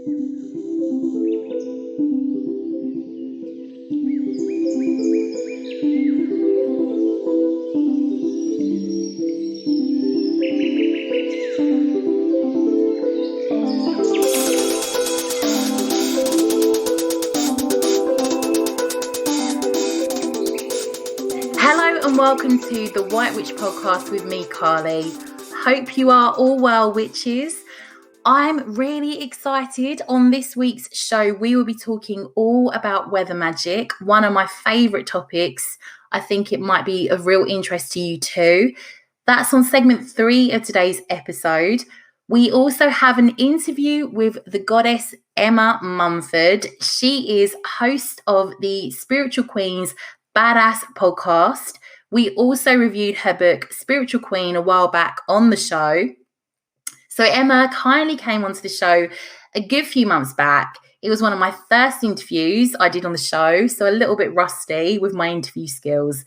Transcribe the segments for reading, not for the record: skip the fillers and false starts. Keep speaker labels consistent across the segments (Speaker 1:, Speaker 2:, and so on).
Speaker 1: Hello and welcome to the White Witch podcast with me, Carly. Hope you are all well, witches. I'm really excited. On this week's show, we will be talking all about weather magic, one of my favourite topics. I think it might be of real interest to you too. That's on segment 3 of today's episode. We also have an interview with the goddess Emma Mumford. She is host of the Spiritual Queens Badass podcast. We also reviewed her book Spiritual Queen a while back on the show. So Emma kindly came onto the show a good few months back. It was one of my first interviews I did on the show, so a little bit rusty with my interview skills.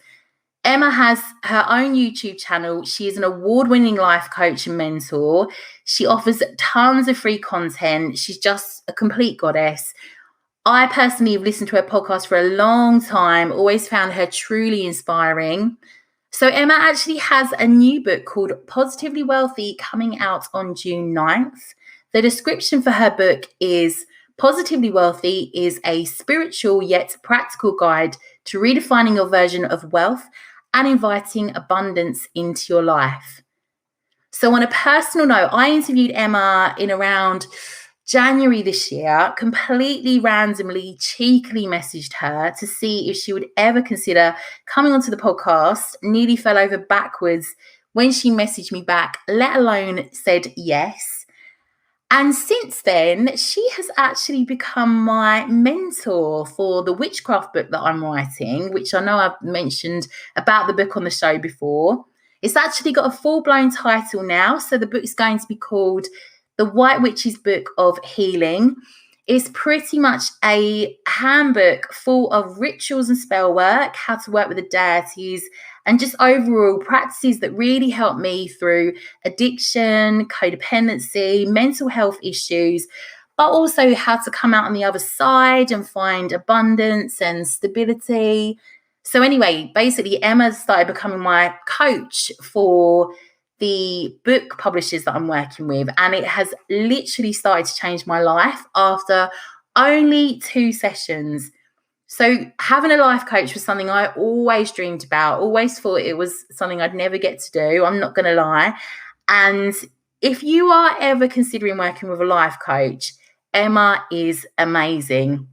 Speaker 1: Emma has her own YouTube channel. She is an award-winning life coach and mentor. She offers tons of free content. She's just a complete goddess. I personally have listened to her podcast for a long time, always found her truly inspiring. So Emma actually has a new book called Positively Wealthy coming out on June 9th. The description for her book is Positively Wealthy is a spiritual yet practical guide to redefining your version of wealth and inviting abundance into your life. So on a personal note, I interviewed Emma in around January this year, completely randomly, cheekily messaged her to see if she would ever consider coming onto the podcast. Nearly fell over backwards when she messaged me back, let alone said yes. And since then, she has actually become my mentor for the Witchcraft book that I'm writing, which I know I've mentioned about the book on the show before. It's actually got a full-blown title now, so the book's going to be called The White Witch's Book of Healing. Is pretty much a handbook full of rituals and spell work, how to work with the deities, and just overall practices that really help me through addiction, codependency, mental health issues, but also how to come out on the other side and find abundance and stability. So anyway, basically Emma started becoming my coach for the book publishers that I'm working with, and it has literally started to change my life after only 2 sessions. So having a life coach was something I always dreamed about, always thought it was something I'd never get to do, I'm not going to lie. And if you are ever considering working with a life coach, Emma is amazing.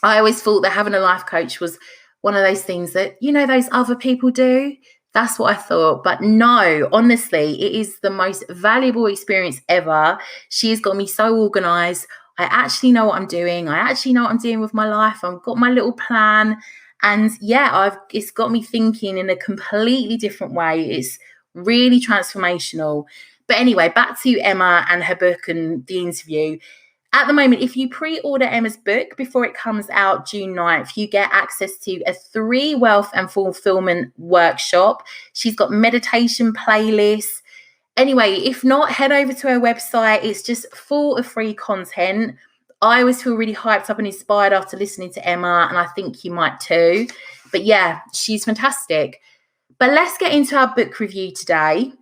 Speaker 1: I always thought that having a life coach was one of those things that, you know, those other people do. That's what I thought. But no, honestly, it is the most valuable experience ever. She has got me so organized. I actually know what I'm doing. I actually know what I'm doing with my life. I've got my little plan. And yeah, it's got me thinking in a completely different way. It's really transformational. But anyway, back to Emma and her book and the interview. At the moment, if you pre-order Emma's book before it comes out June 9th, you get access to a 3 wealth and fulfillment workshop. She's got meditation playlists. Anyway, if not, head over to her website. It's just full of free content. I always feel really hyped up and inspired after listening to Emma, and I think you might too. But yeah, she's fantastic. But let's get into our book review today.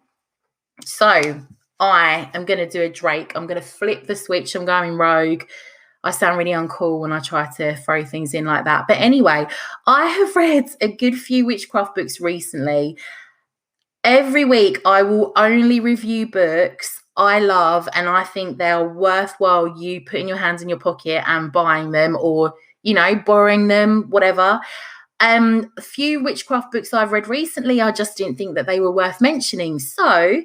Speaker 1: So I am going to do a Drake. I'm going to flip the switch. I'm going rogue. I sound really uncool when I try to throw things in like that. But anyway, I have read a good few witchcraft books recently. Every week, I will only review books I love and I think they're worthwhile you putting your hands in your pocket and buying them or, you know, borrowing them, whatever. A few witchcraft books I've read recently, I just didn't think that they were worth mentioning. So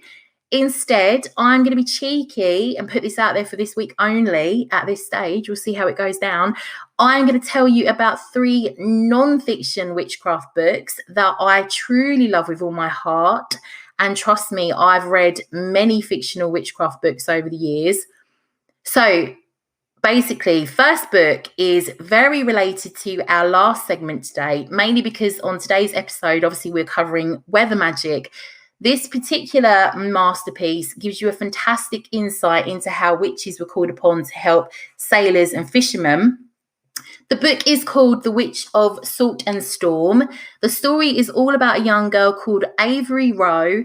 Speaker 1: instead, I'm going to be cheeky and put this out there for this week only at this stage. We'll see how it goes down. I'm going to tell you about 3 non-fiction witchcraft books that I truly love with all my heart. And trust me, I've read many fictional witchcraft books over the years. So basically, first book is very related to our last segment today, mainly because on today's episode, obviously we're covering weather magic. This particular masterpiece gives you a fantastic insight into how witches were called upon to help sailors and fishermen. The book is called The Witch of Salt and Storm. The story is all about a young girl called Avery Rowe,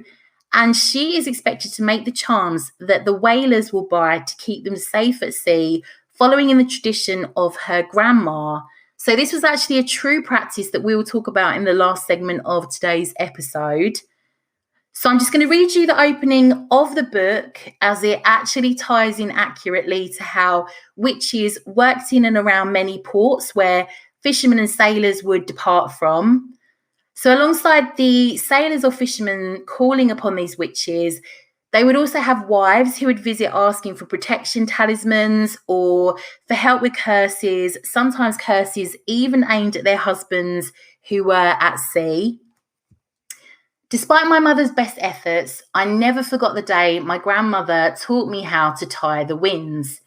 Speaker 1: and she is expected to make the charms that the whalers will buy to keep them safe at sea, following in the tradition of her grandma. So this was actually a true practice that we will talk about in the last segment of today's episode. So I'm just going to read you the opening of the book, as it actually ties in accurately to how witches worked in and around many ports where fishermen and sailors would depart from. So alongside the sailors or fishermen calling upon these witches, they would also have wives who would visit asking for protection talismans or for help with curses, sometimes curses even aimed at their husbands who were at sea. Despite my mother's best efforts, I never forgot the day my grandmother taught me how to tie the winds.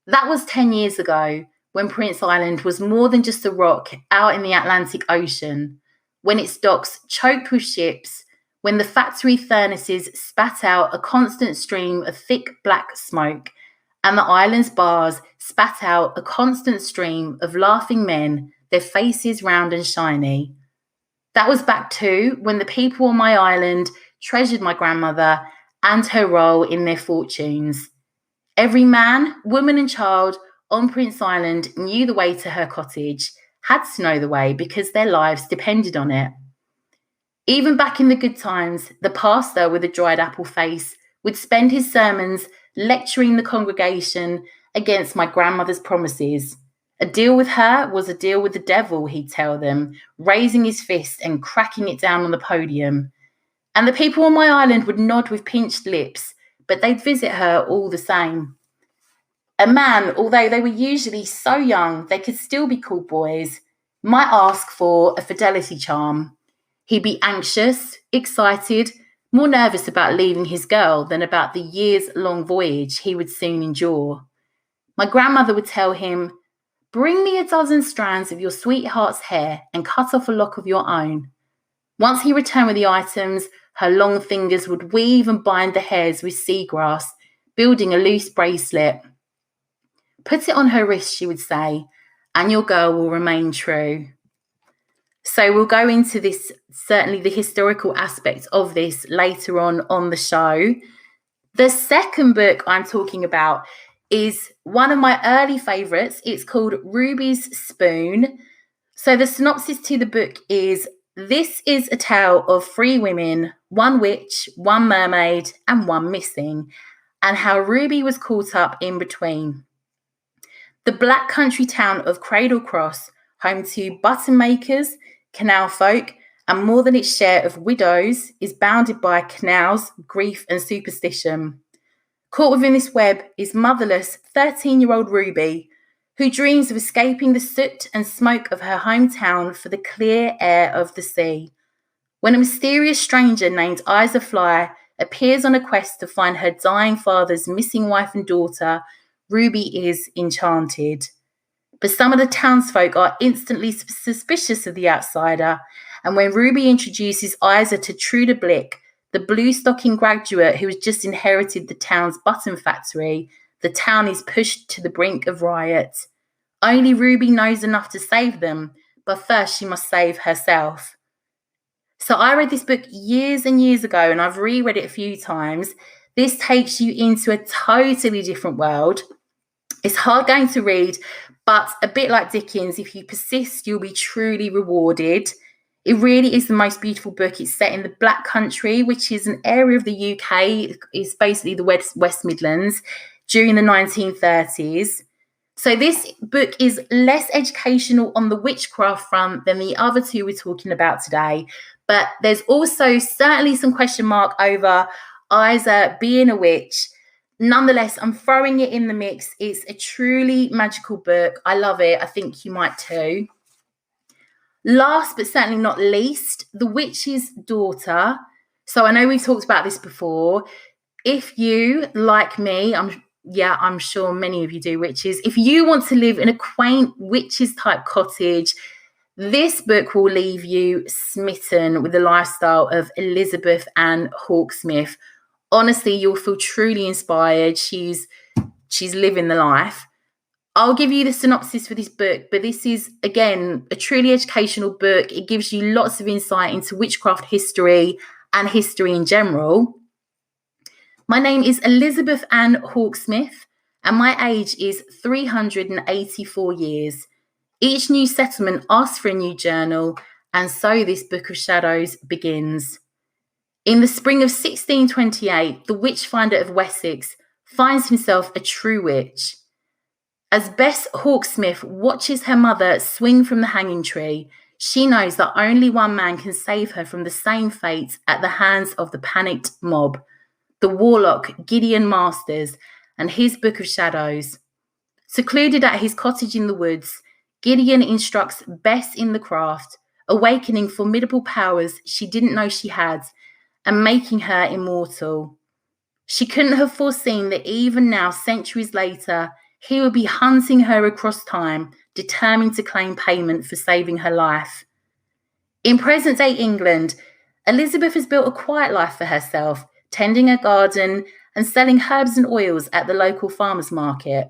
Speaker 1: That was 10 years ago, when Prince Island was more than just a rock out in the Atlantic Ocean, when its docks choked with ships, when the factory furnaces spat out a constant stream of thick black smoke, and the island's bars spat out a constant stream of laughing men, their faces round and shiny. That was back too when the people on my island treasured my grandmother and her role in their fortunes. Every man, woman and child on Prince Island knew the way to her cottage, had to know the way because their lives depended on it. Even back in the good times, the pastor with a dried apple face would spend his sermons lecturing the congregation against my grandmother's promises. A deal with her was a deal with the devil, he'd tell them, raising his fist and cracking it down on the podium. And the people on my island would nod with pinched lips, but they'd visit her all the same. A man, although they were usually so young they could still be called boys, might ask for a fidelity charm. He'd be anxious, excited, more nervous about leaving his girl than about the years-long voyage he would soon endure. My grandmother would tell him, "Bring me a dozen strands of your sweetheart's hair and cut off a lock of your own." Once he returned with the items, her long fingers would weave and bind the hairs with seagrass, building a loose bracelet. "Put it on her wrist," she would say, "and your girl will remain true." So we'll go into this, certainly the historical aspect of this later on the show. The second book I'm talking about is one of my early favourites. It's called Ruby's Spoon. So the synopsis to the book is, this is a tale of 3 women, 1 witch, 1 mermaid, and 1 missing, and how Ruby was caught up in between. The black country town of Cradle Cross, home to button makers, canal folk, and more than its share of widows, is bounded by canals, grief, and superstition. Caught within this web is motherless 13-year-old Ruby, who dreams of escaping the soot and smoke of her hometown for the clear air of the sea. When a mysterious stranger named Isa Fly appears on a quest to find her dying father's missing wife and daughter, Ruby is enchanted. But some of the townsfolk are instantly suspicious of the outsider, and when Ruby introduces Isa to Truda Blick, the blue-stocking graduate who has just inherited the town's button factory, the town is pushed to the brink of riot. Only Ruby knows enough to save them, but first she must save herself. So I read this book years and years ago, and I've reread it a few times. This takes you into a totally different world. It's hard going to read, but a bit like Dickens, if you persist, you'll be truly rewarded. It really is the most beautiful book. It's set in the Black Country, which is an area of the UK. It's basically the West Midlands during the 1930s. So this book is less educational on the witchcraft front than the other 2 we're talking about today. But there's also certainly some question mark over Isa being a witch. Nonetheless, I'm throwing it in the mix. It's a truly magical book. I love it. I think you might too. Last but certainly not least, The Witch's Daughter. So I know we've talked about this before. If you, like me, I'm sure many of you do, witches. If you want to live in a quaint witches type cottage, This book will leave you smitten with the lifestyle of Elizabeth Ann Hawksmith. Honestly, you'll feel truly inspired. She's living the life. I'll give you the synopsis for this book, but this is, again, a truly educational book. It gives you lots of insight into witchcraft history and history in general. My name is Elizabeth Ann Hawksmith, and my age is 384 years. Each new settlement asks for a new journal, and so this Book of Shadows begins. In the spring of 1628, the witchfinder of Wessex finds himself a true witch. As Bess Hawksmith watches her mother swing from the hanging tree, she knows that only one man can save her from the same fate at the hands of the panicked mob, the warlock Gideon Masters and his Book of Shadows. Secluded at his cottage in the woods, Gideon instructs Bess in the craft, awakening formidable powers she didn't know she had and making her immortal. She couldn't have foreseen that even now, centuries later, he would be hunting her across time, determined to claim payment for saving her life. In present-day England, Elizabeth has built a quiet life for herself, tending a garden and selling herbs and oils at the local farmers market.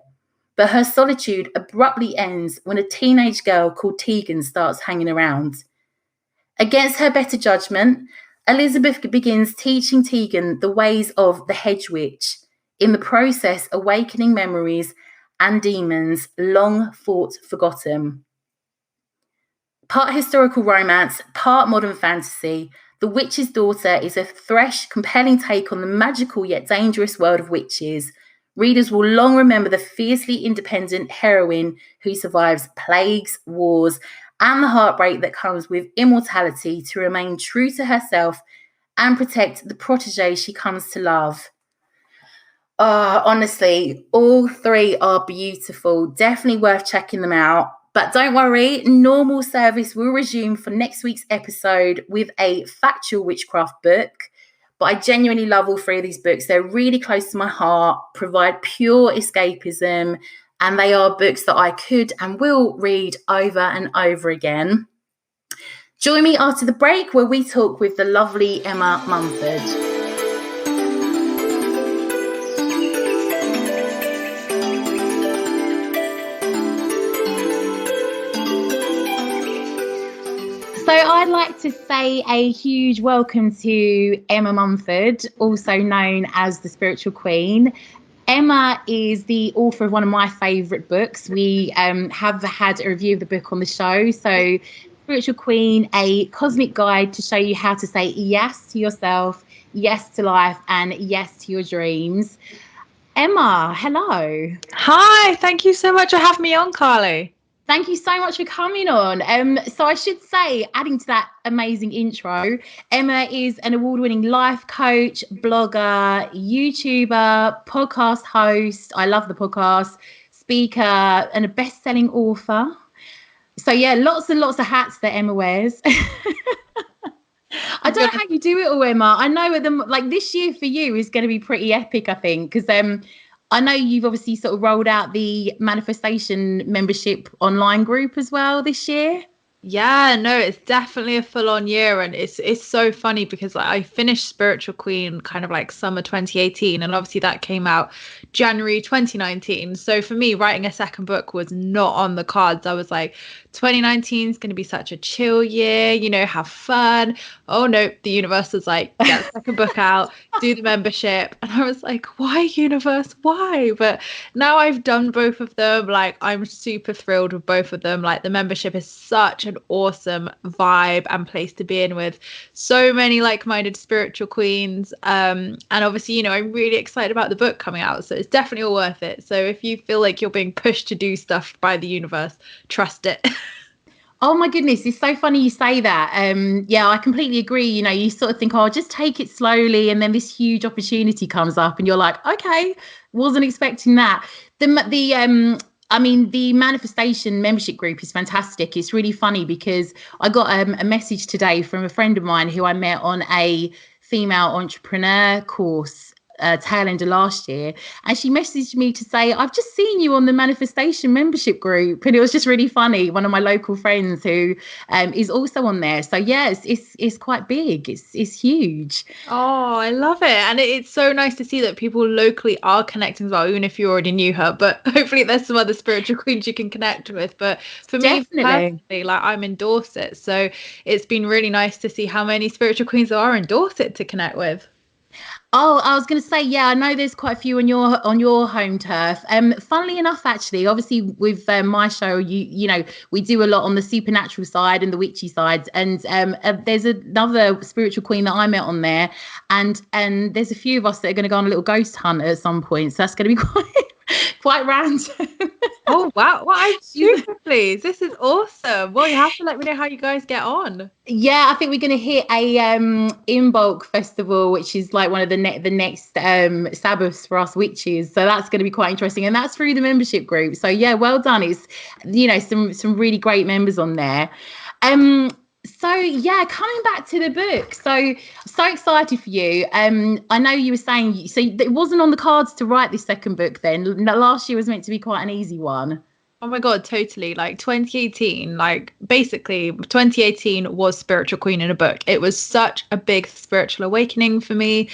Speaker 1: But her solitude abruptly ends when a teenage girl called Tegan starts hanging around. Against her better judgment, Elizabeth begins teaching Tegan the ways of the hedge witch, in the process awakening memories and demons long thought forgotten. Part historical romance, part modern fantasy, The Witch's Daughter is a fresh, compelling take on the magical yet dangerous world of witches. Readers will long remember the fiercely independent heroine who survives plagues, wars, and the heartbreak that comes with immortality to remain true to herself and protect the protege she comes to love. Honestly, all three are beautiful. Definitely worth checking them out. But don't worry, normal service will resume for next week's episode with a factual witchcraft book. But I genuinely love all three of these books. They're really close to my heart, provide pure escapism, and they are books that I could and will read over and over again. Join me after the break where we talk with the lovely Emma Mumford. So I'd like to say a huge welcome to Emma Mumford, also known as the Spiritual Queen. Emma is the author of one of my favourite books. We have had a review of the book on the show. So Spiritual Queen, a cosmic guide to show you how to say yes to yourself, yes to life, and yes to your dreams. Emma, hello.
Speaker 2: Hi, thank you so much for having me on, Carly.
Speaker 1: Thank you so much for coming on. So I should say, adding to that amazing intro, Emma is an award-winning life coach, blogger, YouTuber, podcast host. I love the podcast, speaker, and a best-selling author. So yeah, lots and lots of hats that Emma wears. I don't know how you do it all, Emma. I know like this year for you is going to be pretty epic, I think, because I know you've obviously sort of rolled out the manifestation membership online group as well this year.
Speaker 2: Yeah, no, it's definitely a full-on year, and it's so funny because like I finished Spiritual Queen kind of like summer 2018, and obviously that came out January 2019. So for me, writing a second book was not on the cards. I was like, 2019 is going to be such a chill year, you know, have fun. Oh no, the universe was like, get the second book out, do the membership, and I was like, why universe? Why? But now I've done both of them. Like I'm super thrilled with both of them. Like the membership is such an awesome vibe and place to be in with so many like-minded spiritual queens, and obviously, you know, I'm really excited about the book coming out, so it's definitely all worth it. So if you feel like you're being pushed to do stuff by the universe, trust it.
Speaker 1: Oh my goodness, it's so funny you say that. Yeah, I completely agree. You know, you sort of think, oh, just take it slowly, and then this huge opportunity comes up and you're like, okay, wasn't expecting that. The manifestation membership group is fantastic. It's really funny because I got a message today from a friend of mine who I met on a female entrepreneur course tail end of last year, and she messaged me to say, I've just seen you on the manifestation membership group, and it was just really funny. One of my local friends who is also on there. So yeah, it's quite big. It's huge.
Speaker 2: Oh, I love it. And it's so nice to see that people locally are connecting as well, even if you already knew her. But hopefully there's some other spiritual queens you can connect with. But for me personally, like, I'm in Dorset. So it's been really nice to see how many spiritual queens there are in Dorset to connect with.
Speaker 1: Oh, I was going to say, yeah, I know there's quite a few on your home turf. Funnily enough, actually, obviously with my show, you know, we do a lot on the supernatural side and the witchy side, and there's another spiritual queen that I met on there, and there's a few of us that are going to go on a little ghost hunt at some point, so that's going to be quite random.
Speaker 2: Oh wow! Well, I'm super pleased. This is awesome. Well, you have to let me know how you guys get on.
Speaker 1: Yeah, I think we're going to hit a in bulk festival, which is like one of the next Sabbaths for us witches. So that's going to be quite interesting, and that's through the membership group. So yeah, well done. It's, you know, some really great members on there. So yeah, coming back to the book, so excited for you. I know you were saying, so it wasn't on the cards to write this second book then. Last year was meant to be quite an easy one.
Speaker 2: Oh my God, totally. Like 2018, like basically 2018 was Spiritual Queen in a book. It was such a big spiritual awakening for me,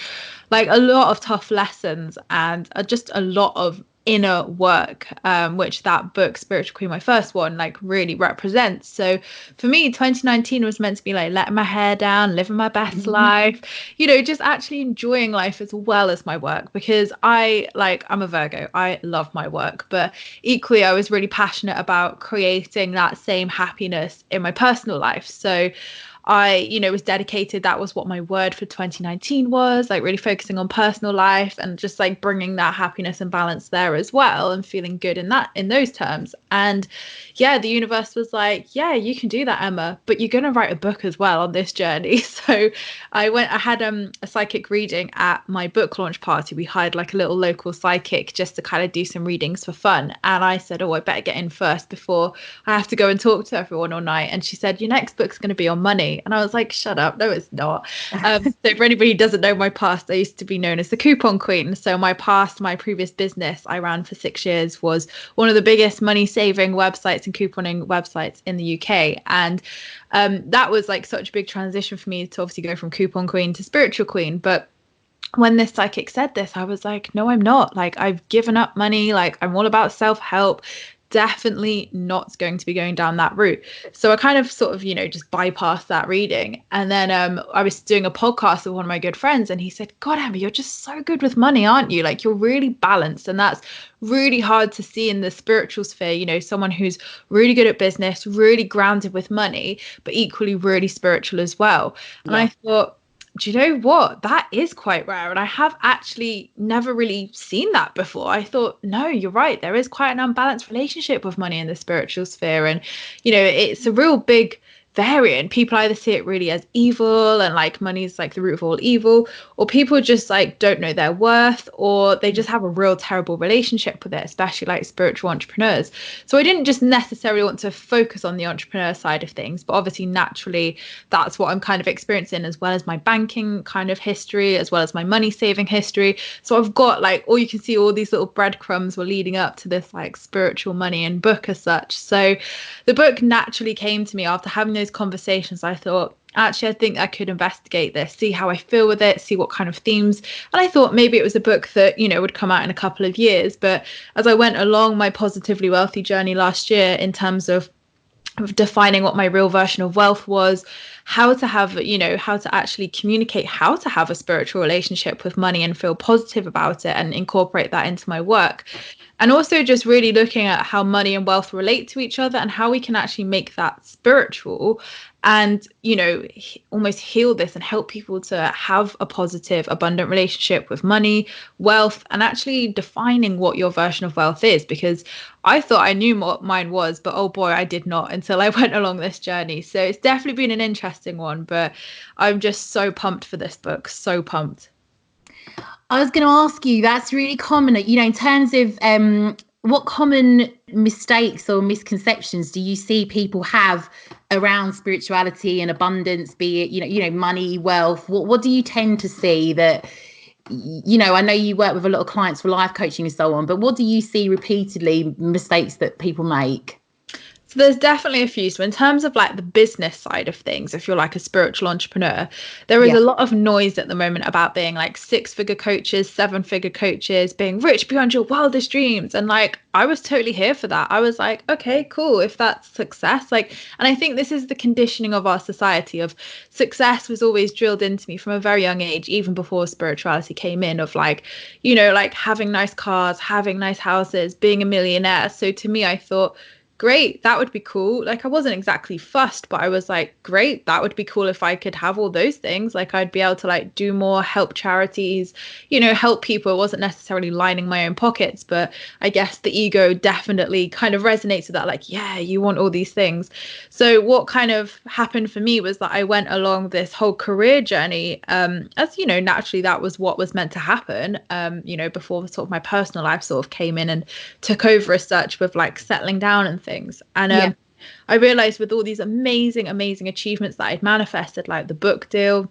Speaker 2: like a lot of tough lessons and just a lot of inner work, which that book, Spiritual Queen, my first one, like really represents. So for me, 2019 was meant to be like letting my hair down, living my best life, you know, just actually enjoying life as well as my work, because I'm a Virgo. I love my work, but equally I was really passionate about creating that same happiness in my personal life. So I, you know, was dedicated. That was what my word for 2019 was, like really focusing on personal life and just like bringing that happiness and balance there as well, and feeling good in those terms. And yeah, the universe was like, yeah, you can do that, Emma, but you're going to write a book as well on this journey. So I had a psychic reading at my book launch party. We hired like a little local psychic just to kind of do some readings for fun. And I said, oh, I better get in first before I have to go and talk to everyone all night. And she said, your next book's going to be on money. And I was like, shut up. No, it's not. So for anybody who doesn't know my past, I used to be known as the coupon queen. So my previous business I ran for 6 years was one of the biggest money saving websites and couponing websites in the UK. And that was like such a big transition for me to obviously go from coupon queen to spiritual queen. But when this psychic said this, I was like, no, I'm not. Like, I've given up money. Like, I'm all about self-help. Definitely not going to be going down that route. So I kind of sort of, you know, just bypassed that reading. And then I was doing a podcast with one of my good friends, and he said, God, Emma, you're just so good with money, aren't you? Like, you're really balanced. And that's really hard to see in the spiritual sphere, you know, someone who's really good at business, really grounded with money, but equally really spiritual as well. And I thought, do you know what? That is quite rare. And I have actually never really seen that before. I thought, no, you're right. There is quite an unbalanced relationship with money in the spiritual sphere. And, you know, it's a real big variant. People either see it really as evil and like money is like the root of all evil, or people just like don't know their worth, or they just have a real terrible relationship with it, especially like spiritual entrepreneurs. So I didn't just necessarily want to focus on the entrepreneur side of things, but obviously naturally that's what I'm kind of experiencing, as well as my banking kind of history, as well as my money saving history. So I've got like, all you can see, all these little breadcrumbs were leading up to this like spiritual money and book as such. So the book naturally came to me after having those conversations. I thought, actually, I think I could investigate this, see how I feel with it, see what kind of themes. And I thought maybe it was a book that, you know, would come out in a couple of years. But as I went along my positively wealthy journey last year, in terms of defining what my real version of wealth was, how to have, you know, how to actually communicate how to have a spiritual relationship with money and feel positive about it and incorporate that into my work. And also just really looking at how money and wealth relate to each other and how we can actually make that spiritual and, you know, almost heal this and help people to have a positive, abundant relationship with money, wealth, and actually defining what your version of wealth is. Because I thought I knew what mine was, but oh boy, I did not until I went along this journey. So it's definitely been an interesting one, but I'm just so pumped for this book. So pumped.
Speaker 1: I was going to ask you, that's really common, you know, in terms of what common mistakes or misconceptions do you see people have around spirituality and abundance, be it, you know, money, wealth? What do you tend to see that you know, I know you work with a lot of clients for life coaching and so on, but what do you see repeatedly mistakes that people make?
Speaker 2: So there's definitely a few. So in terms of like the business side of things, if you're like a spiritual entrepreneur, there is a lot of noise at the moment about being like 6-figure coaches, 7-figure coaches, being rich beyond your wildest dreams. And like, I was totally here for that. I was like, okay, cool. If that's success, like, and I think this is the conditioning of our society of success was always drilled into me from a very young age, even before spirituality came in, of like, you know, like having nice cars, having nice houses, being a millionaire. So to me, I thought, great, that would be cool. Like, I wasn't exactly fussed, but I was like, great, that would be cool if I could have all those things. Like, I'd be able to like do more, help charities, you know, help people. It wasn't necessarily lining my own pockets, but I guess the ego definitely kind of resonates with that. Like, yeah, you want all these things. So what kind of happened for me was that I went along this whole career journey, as you know, naturally that was what was meant to happen, you know, before sort of my personal life sort of came in and took over as such, with like settling down and things. And I realized with all these amazing achievements that I'd manifested, like the book deal,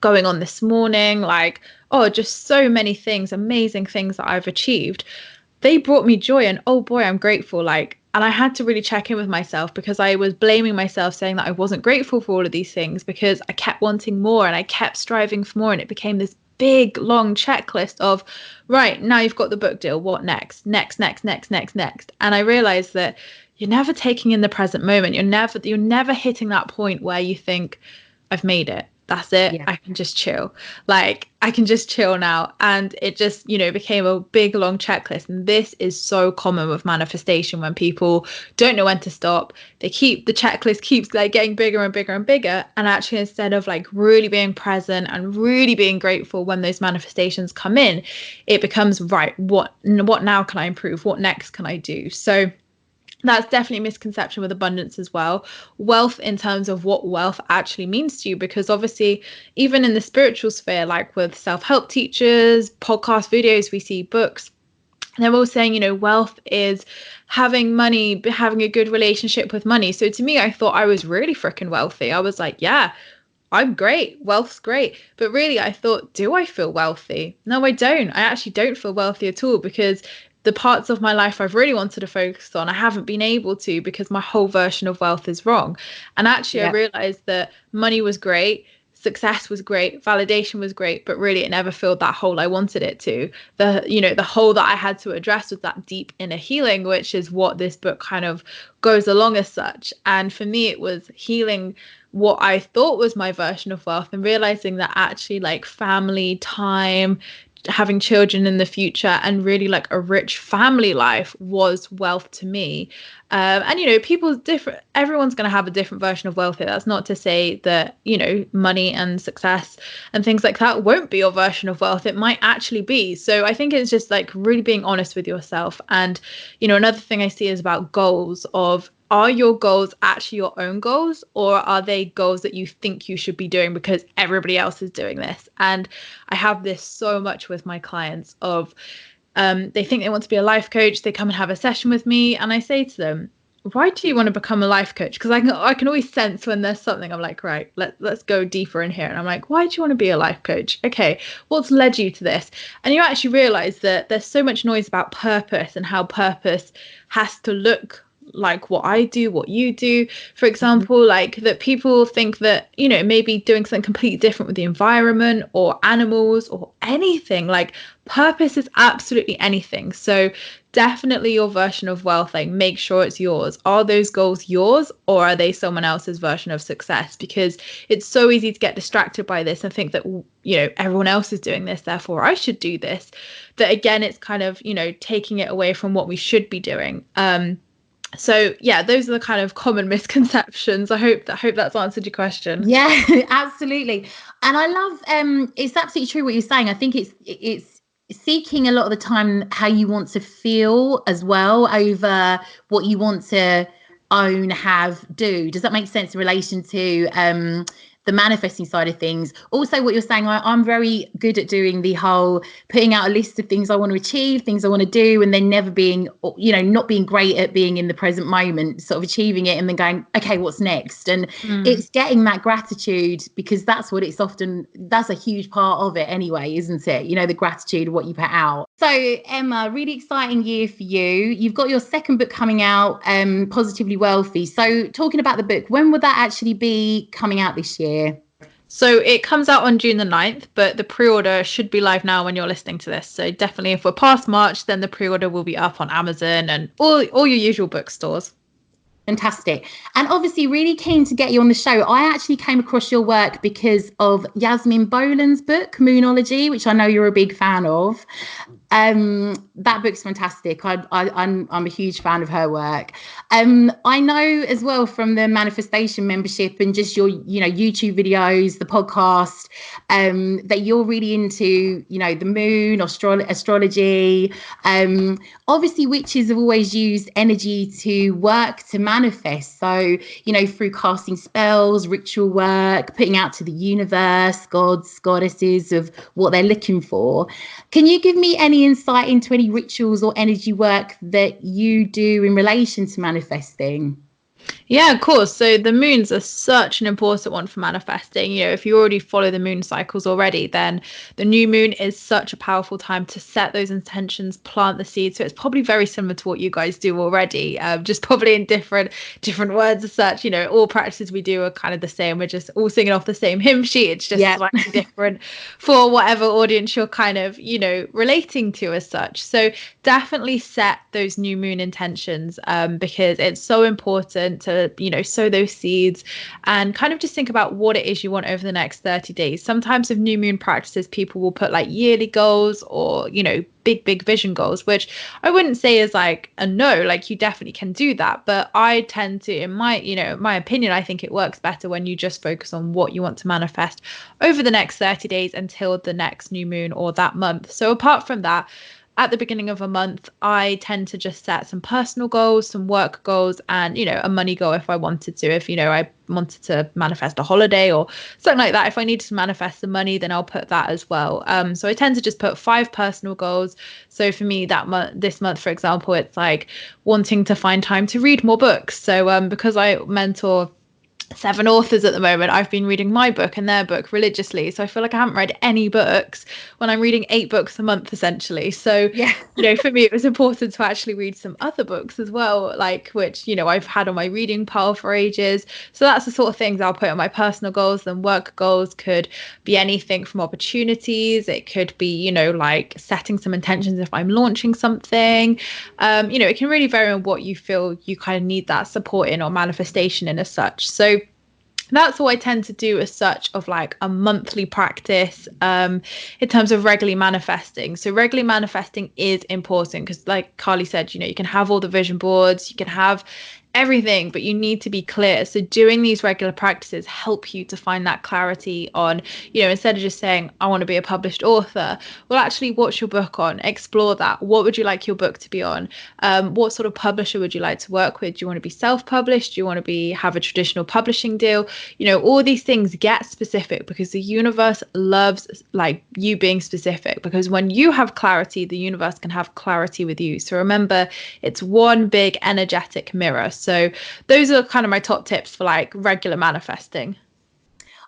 Speaker 2: going on this morning, like, oh, just so many things, amazing things that I've achieved, they brought me joy. And oh boy, I'm grateful. Like, and I had to really check in with myself, because I was blaming myself, saying that I wasn't grateful for all of these things because I kept wanting more and I kept striving for more, and it became this big long checklist of, right, now you've got the book deal, what next? And I realized that you're never taking in the present moment. You're never hitting that point where you think, I've made it, that's it, I can just chill, like I can just chill now. And it just, you know, became a big long checklist. And this is so common with manifestation, when people don't know when to stop. They keep the checklist keeps like getting bigger and bigger and bigger, and actually, instead of like really being present and really being grateful when those manifestations come in, it becomes, right, what now can I improve, what next can I do? So that's definitely a misconception with abundance as well. Wealth, in terms of what wealth actually means to you, because obviously, even in the spiritual sphere, like with self-help teachers, podcast videos, we see books, they're all saying, you know, wealth is having money, having a good relationship with money. So to me, I thought I was really freaking wealthy. I was like, yeah, I'm great. Wealth's great. But really, I thought, do I feel wealthy? No, I don't. I actually don't feel wealthy at all, because the parts of my life I've really wanted to focus on, I haven't been able to, because my whole version of wealth is wrong. And actually, I realized that money was great, success was great, validation was great, but really it never filled that hole I wanted it to. The hole that I had to address was that deep inner healing, which is what this book kind of goes along as such. And for me, it was healing what I thought was my version of wealth, and realizing that actually, like, family time, having children in the future, and really like a rich family life was wealth to me. And you know, people's different, everyone's going to have a different version of wealth. That's not to say that, you know, money and success and things like that won't be your version of wealth. It might actually be. So I think it's just like really being honest with yourself. And you know, another thing I see is about goals, of, are your goals actually your own goals, or are they goals that you think you should be doing because everybody else is doing this? And I have this so much with my clients of, they think they want to be a life coach. They come and have a session with me, and I say to them, why do you want to become a life coach? Because I can always sense when there's something, I'm like, right, let's go deeper in here. And I'm like, why do you want to be a life coach? Okay, what's led you to this? And you actually realize that there's so much noise about purpose, and how purpose has to look like what I do, what you do, for example, like that people think that, you know, maybe doing something completely different with the environment or animals or anything. Like, purpose is absolutely anything. So definitely your version of wealth, like, make sure it's yours. Are those goals yours, or are they someone else's version of success? Because it's so easy to get distracted by this and think that, you know, everyone else is doing this, therefore I should do this. That again, it's kind of, you know, taking it away from what we should be doing. So yeah, those are the kind of common misconceptions. I hope that's answered your question.
Speaker 1: Yeah, absolutely. And I love, it's absolutely true what you're saying. I think it's seeking a lot of the time how you want to feel as well, over what you want to own, have, do. Does that make sense in relation to the manifesting side of things. Also, what you're saying, I'm very good at doing the whole putting out a list of things I want to achieve, things I want to do, and then never being, not being great at being in the present moment, sort of achieving it and then going, okay, what's next? And it's getting that gratitude, because that's a huge part of it anyway, isn't it? The gratitude of what you put out. So Emma, really exciting year for you. You've got your second book coming out, Positively Wealthy. So talking about the book, when would that actually be coming out this year?
Speaker 2: So it comes out on June the 9th, but the pre-order should be live now when you're listening to this. So definitely if we're past March, then the pre-order will be up on Amazon and all your usual bookstores.
Speaker 1: Fantastic. And obviously really keen to get you on the show. I actually came across your work because of Yasmin Boland's book, Moonology, which I know you're a big fan of. That book's fantastic. I'm a huge fan of her work. I know as well from the Manifestation membership and just your YouTube videos, the podcast, that you're really into the moon, astrology. Obviously witches have always used energy to work to manifest, so through casting spells, ritual work, putting out to the universe, gods, goddesses, of what they're looking for. Can you give me any insight into any rituals or energy work that you do in relation to manifesting?
Speaker 2: Yeah, of course. So the moons are such an important one for manifesting. If you already follow the moon cycles already, then the new moon is such a powerful time to set those intentions, plant the seeds. So it's probably very similar to what you guys do already, just probably in different words as such. All practices we do are kind of the same. We're just all singing off the same hymn sheet. It's just slightly different for whatever audience you're kind of, relating to as such. So definitely set those new moon intentions, because it's so important to sow those seeds and kind of just think about what it is you want over the next 30 days. Sometimes with new moon practices, people will put like yearly goals or big vision goals, which I wouldn't say is like a no, like you definitely can do that, but I tend to, in my opinion, I think it works better when you just focus on what you want to manifest over the next 30 days until the next new moon or that month. So apart from that, at the beginning of a month, I tend to just set some personal goals, some work goals, and, a money goal if I wanted to. If, I wanted to manifest a holiday or something like that, if I needed to manifest the money, then I'll put that as well. So I tend to just put 5 personal goals. So for me, this month, for example, it's like wanting to find time to read more books. So because I mentor 7 authors at the moment, I've been reading my book and their book religiously, so I feel like I haven't read any books when I'm reading 8 books a month essentially. So for me it was important to actually read some other books as well, like which I've had on my reading pile for ages. So that's the sort of things I'll put on my personal goals. Then work goals could be anything from opportunities, it could be like setting some intentions if I'm launching something. It can really vary on what you feel you kind of need that support in or manifestation in as such. So that's what I tend to do as such of like a monthly practice in terms of regularly manifesting. So regularly manifesting is important because like Carly said, you can have all the vision boards, you can have everything, but you need to be clear. So doing these regular practices help you to find that clarity on, instead of just saying, I want to be a published author, well, actually, what's your book on? Explore that. What would you like your book to be on? What sort of publisher would you like to work with? Do you want to be self-published? Do you want to have a traditional publishing deal? All these things, get specific, because the universe loves like you being specific, because when you have clarity, the universe can have clarity with you. So remember, it's one big energetic mirror. So those are kind of my top tips for like regular manifesting.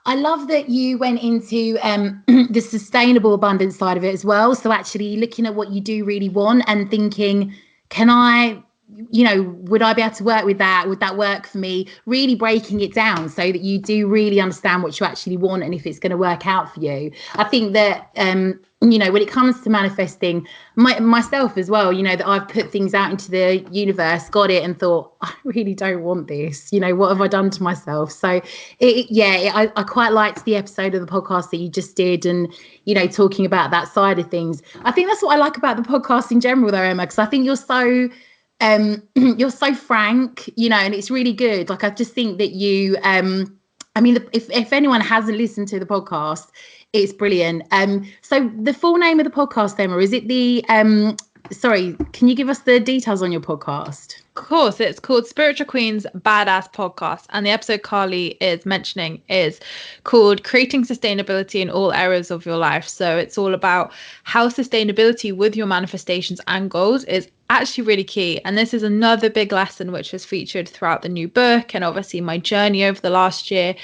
Speaker 1: I love that you went into the sustainable abundance side of it as well. So actually looking at what you do really want and thinking, can I, would I be able to work with that? Would that work for me? Really breaking it down so that you do really understand what you actually want and if it's going to work out for you. I think that, when it comes to manifesting, myself as well, that I've put things out into the universe, got it, and thought, I really don't want this. What have I done to myself? So, I quite liked the episode of the podcast that you just did, and talking about that side of things. I think that's what I like about the podcast in general, though, Emma, because I think you're so frank, and it's really good. Like I just think that you, if anyone hasn't listened to the podcast, it's brilliant. So the full name of the podcast, Emma, is it the sorry, can you give us the details on your podcast?
Speaker 2: Of course, it's called Spiritual Queen's Badass Podcast. And the episode Carly is mentioning is called Creating Sustainability in All Areas of Your Life. So it's all about how sustainability with your manifestations and goals is actually really key. And this is another big lesson which was featured throughout the new book and obviously my journey over the last year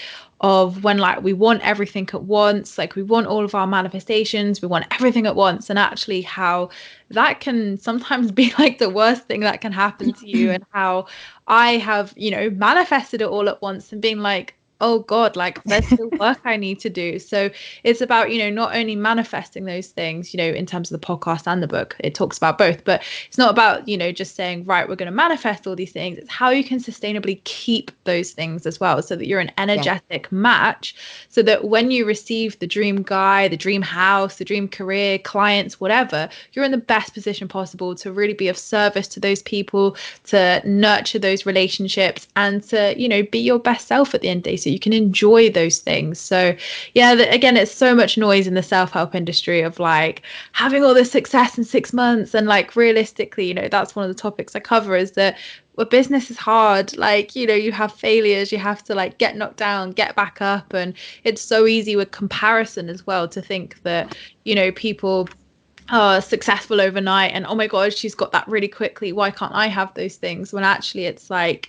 Speaker 2: of when like we want everything at once, like we want all of our manifestations, we want everything at once, and actually how that can sometimes be like the worst thing that can happen to you, and how I have, you know, manifested it all at once and being like, oh God, like there's still work I need to do. So it's about, you know, not only manifesting those things, you know, in terms of the podcast and the book, it talks about both, but it's not about, you know, just saying, right, we're going to manifest all these things. It's how you can sustainably keep those things as well, so that you're an energetic match, so that when you receive the dream guy, the dream house, the dream career, clients, whatever, you're in the best position possible to really be of service to those people, to nurture those relationships, and to, you know, be your best self at the end of the day, so you can enjoy those things. So yeah, again, it's so much noise in the self-help industry of like having all this success in 6 months, and like realistically, you know, that's one of the topics I cover, is that well, business is hard. Like, you know, you have failures, you have to like get knocked down, get back up, and it's so easy with comparison as well to think that, you know, people are successful overnight and oh my god, she's got that really quickly, why can't I have those things, when actually it's like,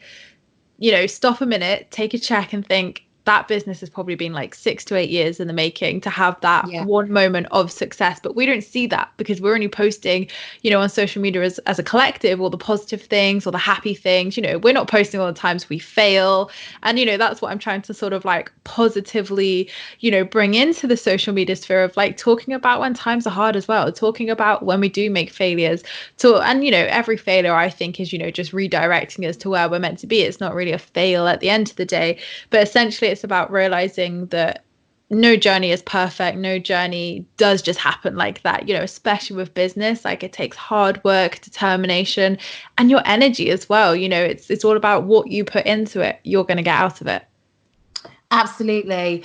Speaker 2: you know, stop a minute, take a check and think that business has probably been like 6 to 8 years in the making to have that one moment of success. But we don't see that because we're only posting, you know, on social media as a collective, all the positive things or the happy things. You know, we're not posting all the times we fail. And, you know, that's what I'm trying to sort of like positively, you know, bring into the social media sphere of like talking about when times are hard as well, talking about when we do make failures. So, and, you know, every failure I think is, you know, just redirecting us to where we're meant to be. It's not really a fail at the end of the day, but essentially it's about realizing that no journey is perfect. No journey does just happen like that, you know, especially with business. Like it takes hard work, determination, and your energy as well. You know, it's all about what you put into it, you're going to get out of it.
Speaker 1: Absolutely.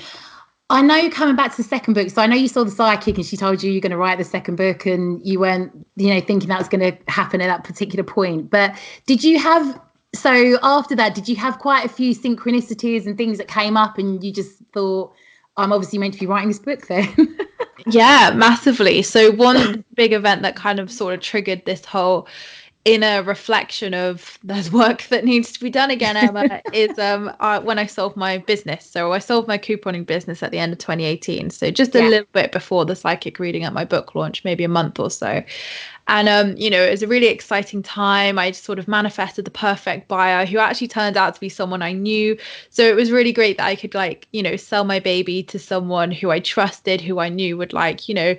Speaker 1: I know, coming back to the second book, so I know you saw the psychic and she told you you're going to write the second book and you weren't, you know, thinking that was going to happen at that particular point. But did you have, so after that, did you have quite a few synchronicities and things that came up and you just thought, I'm obviously meant to be writing this book then?
Speaker 2: Yeah, massively. So one big event that kind of sort of triggered this whole inner reflection of there's work that needs to be done again, Emma, is when I sold my business. So I sold my couponing business at the end of 2018. So just a little bit before the psychic reading at my book launch, maybe a month or so. And, you know, it was a really exciting time. I just sort of manifested the perfect buyer who actually turned out to be someone I knew. So it was really great that I could like, you know, sell my baby to someone who I trusted, who I knew would like, you know,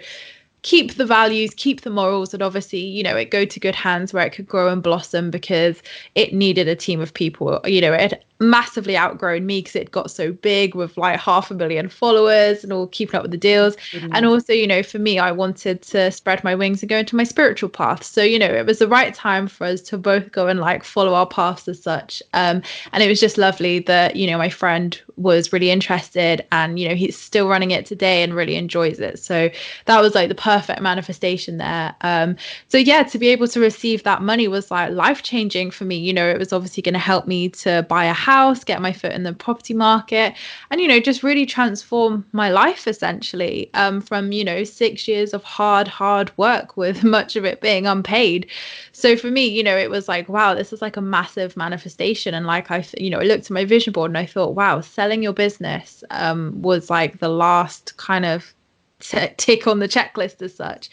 Speaker 2: keep the values, keep the morals, and obviously, you know, it go to good hands where it could grow and blossom, because it needed a team of people. You know, it had massively outgrown me because it got so big with like 500,000 followers and all keeping up with the deals. And also, you know, for me, I wanted to spread my wings and go into my spiritual path. So, you know, it was the right time for us to both go and like follow our paths as such. And it was just lovely that, you know, my friend was really interested and, you know, he's still running it today and really enjoys it. So that was like the perfect manifestation there. So yeah, to be able to receive that money was like life-changing for me. You know, it was obviously going to help me to buy a house, get my foot in the property market, and, you know, just really transform my life essentially, from, you know, 6 years of hard work with much of it being unpaid. So for me, you know, it was like, wow, this is like a massive manifestation. And like I looked at my vision board and I thought, wow, selling your business was like the last kind of tick on the checklist as such.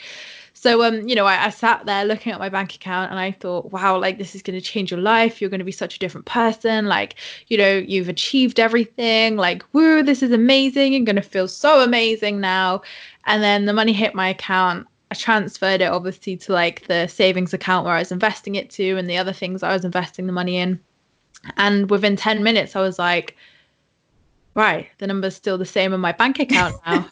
Speaker 2: So, you know, I sat there looking at my bank account and I thought, wow, like this is going to change your life. You're going to be such a different person. Like, you know, you've achieved everything. Like, woo, this is amazing. You're going to feel so amazing now. And then the money hit my account. I transferred it obviously to like the savings account where I was investing it to and the other things I was investing the money in. And within 10 minutes, I was like, right, the number's still the same in my bank account now.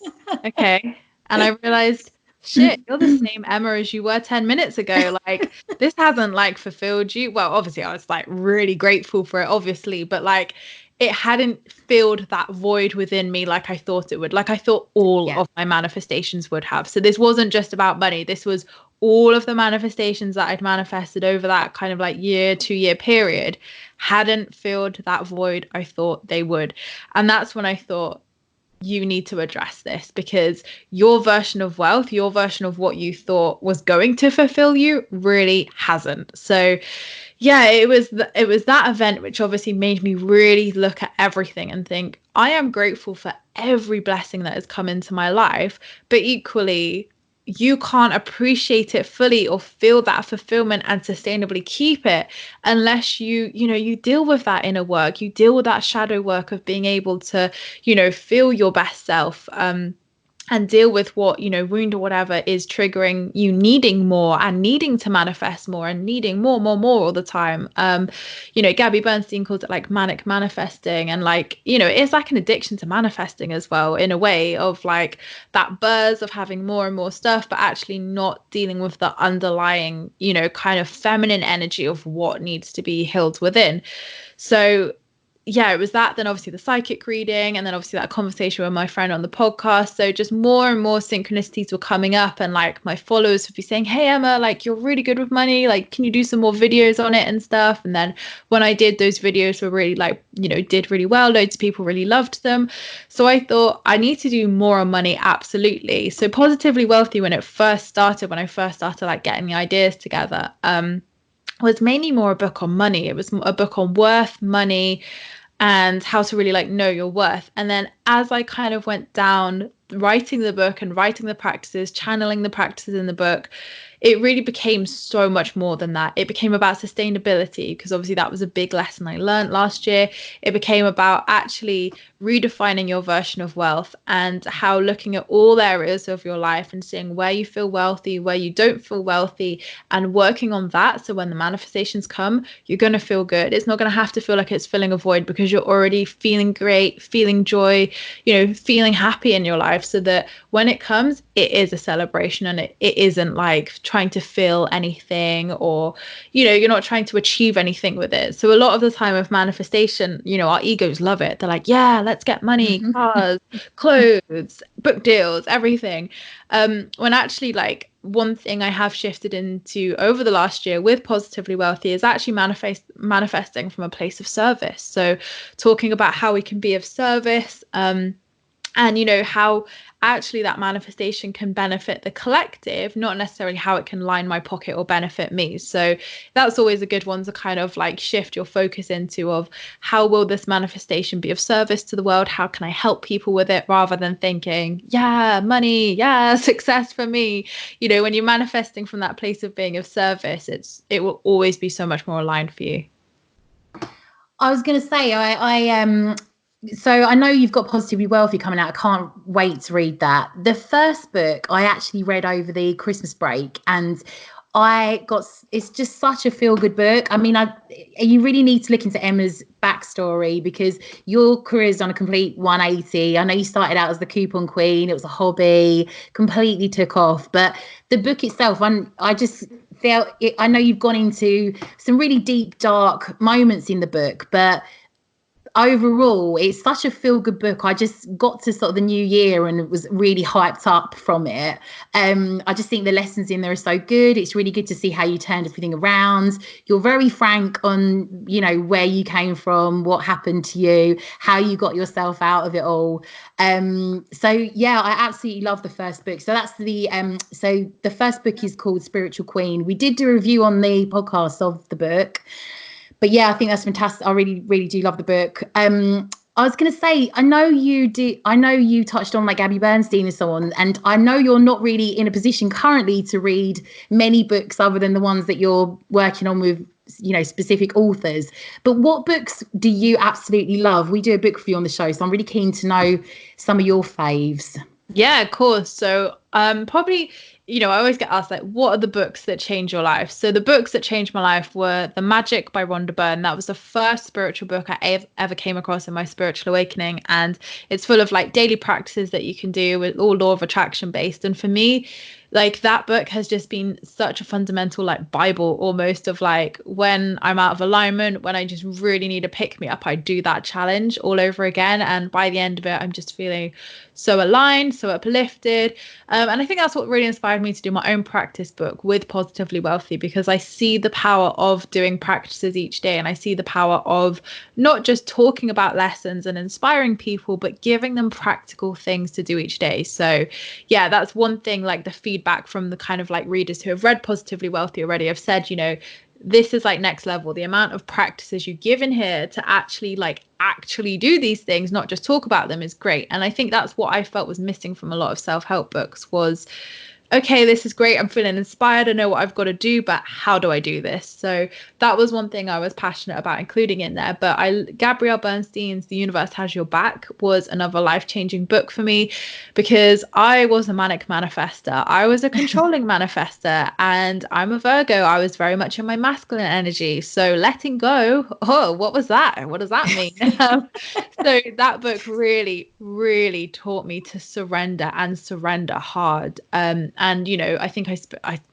Speaker 2: Okay. And I realized, shit, you're the same Emma as you were 10 minutes ago. Like, this hasn't like fulfilled you. Well, obviously I was like really grateful for it, obviously, but like it hadn't filled that void within me like I thought it would, like I thought all of my manifestations would have. So this wasn't just about money. This was all of the manifestations that I'd manifested over that kind of like year, 2 year period hadn't filled that void I thought they would. And that's when I thought, you need to address this, because your version of wealth, your version of what you thought was going to fulfill you, really hasn't. So yeah, it was that event which obviously made me really look at everything and think, I am grateful for every blessing that has come into my life, but equally you can't appreciate it fully or feel that fulfillment and sustainably keep it unless you deal with that inner work, you deal with that shadow work of being able to feel your best self, and deal with what wound or whatever is triggering you needing more and needing to manifest more and needing more all the time. Gabby Bernstein calls it like manic manifesting, and like it's like an addiction to manifesting as well, in a way of like that buzz of having more and more stuff, but actually not dealing with the underlying kind of feminine energy of what needs to be healed within. So yeah, it was that. Then obviously the psychic reading, and then obviously that conversation with my friend on the podcast. So just more and more synchronicities were coming up, and like my followers would be saying, hey Emma, like you're really good with money, like can you do some more videos on it and stuff. And then when I did, those videos were really like did really well, loads of people really loved them. So I thought I need to do more on money. Absolutely. So Positively Wealthy, when I first started like getting the ideas together, was mainly more a book on money. It was a book on worth, money, and how to really like know your worth. And then as I kind of went down writing the book and writing the practices, channeling the practices in the book, it really became so much more than that. It became about sustainability, because obviously that was a big lesson I learned last year. It became about actually redefining your version of wealth, and how looking at all areas of your life and seeing where you feel wealthy, where you don't feel wealthy, and working on that. So when the manifestations come, you're going to feel good. It's not going to have to feel like it's filling a void, because you're already feeling great, feeling joy, feeling happy in your life, so that when it comes, it is a celebration, and it isn't like trying to fill anything, or you're not trying to achieve anything with it. So a lot of the time of manifestation, our egos love it. They're like, yeah, let's get money, cars, clothes, book deals, everything. When actually, like, one thing I have shifted into over the last year with Positively Wealthy is actually manifesting from a place of service. So talking about how we can be of service, and how actually that manifestation can benefit the collective, not necessarily how it can line my pocket or benefit me. So that's always a good one to kind of like shift your focus into, of how will this manifestation be of service to the world? How can I help people with it? Rather than thinking, yeah, money, yeah, success for me. When you're manifesting from that place of being of service, it will always be so much more aligned for you.
Speaker 1: I was going to say, so I know you've got Positively Wealthy coming out. I can't wait to read that. The first book I actually read over the Christmas break, and it's just such a feel-good book. I mean, you really need to look into Emma's backstory, because your career's done a complete 180. I know you started out as the coupon queen. It was a hobby, completely took off. But the book itself, I just felt it. I know you've gone into some really deep, dark moments in the book, but overall it's such a feel-good book. I just got to sort of the new year and was really hyped up from it. I just think the lessons in there are so good. It's really good to see how you turned everything around. You're very frank on where you came from, what happened to you, how you got yourself out of it all. So yeah, I absolutely love the first book. So that's so the first book is called Spiritual Queen. We did do a review on the podcast of the book. But yeah, I think that's fantastic. I really, really do love the book. I was going to say, I know you touched on like Gabby Bernstein and so on, and I know you're not really in a position currently to read many books other than the ones that you're working on with, specific authors. But what books do you absolutely love? We do a book review on the show, so I'm really keen to know some of your faves.
Speaker 2: Yeah, of course. So probably, I always get asked like, what are the books that change your life? So the books that changed my life were The Magick by Rhonda Byrne. That was the first spiritual book I ever came across in my spiritual awakening. And it's full of like daily practices that you can do, with all law of attraction based. And for me, like that book has just been such a fundamental like Bible almost of like when I'm out of alignment, when I just really need to pick me up, I do that challenge all over again. And by the end of it, I'm just feeling so aligned, so uplifted. And I think that's what really inspired me to do my own practice book with Positively Wealthy, because I see the power of doing practices each day. And I see the power of not just talking about lessons and inspiring people, but giving them practical things to do each day. So yeah, that's one thing, like the feedback from the kind of like readers who have read Positively Wealthy already have said, you know, this is like next level. The amount of practices you give in here to actually do these things, not just talk about them, is great. And I think that's what I felt was missing from a lot of self-help books was, okay, this is great. I'm feeling inspired. I know what I've got to do, but how do I do this? So that was one thing I was passionate about including in there. But Gabrielle Bernstein's The Universe Has Your Back was another life-changing book for me, because I was a manic manifester. I was a controlling manifester, and I'm a Virgo. I was very much in my masculine energy. So letting go, oh, what was that? What does that mean? So that book really, really taught me to surrender, and surrender hard. And, you know, I think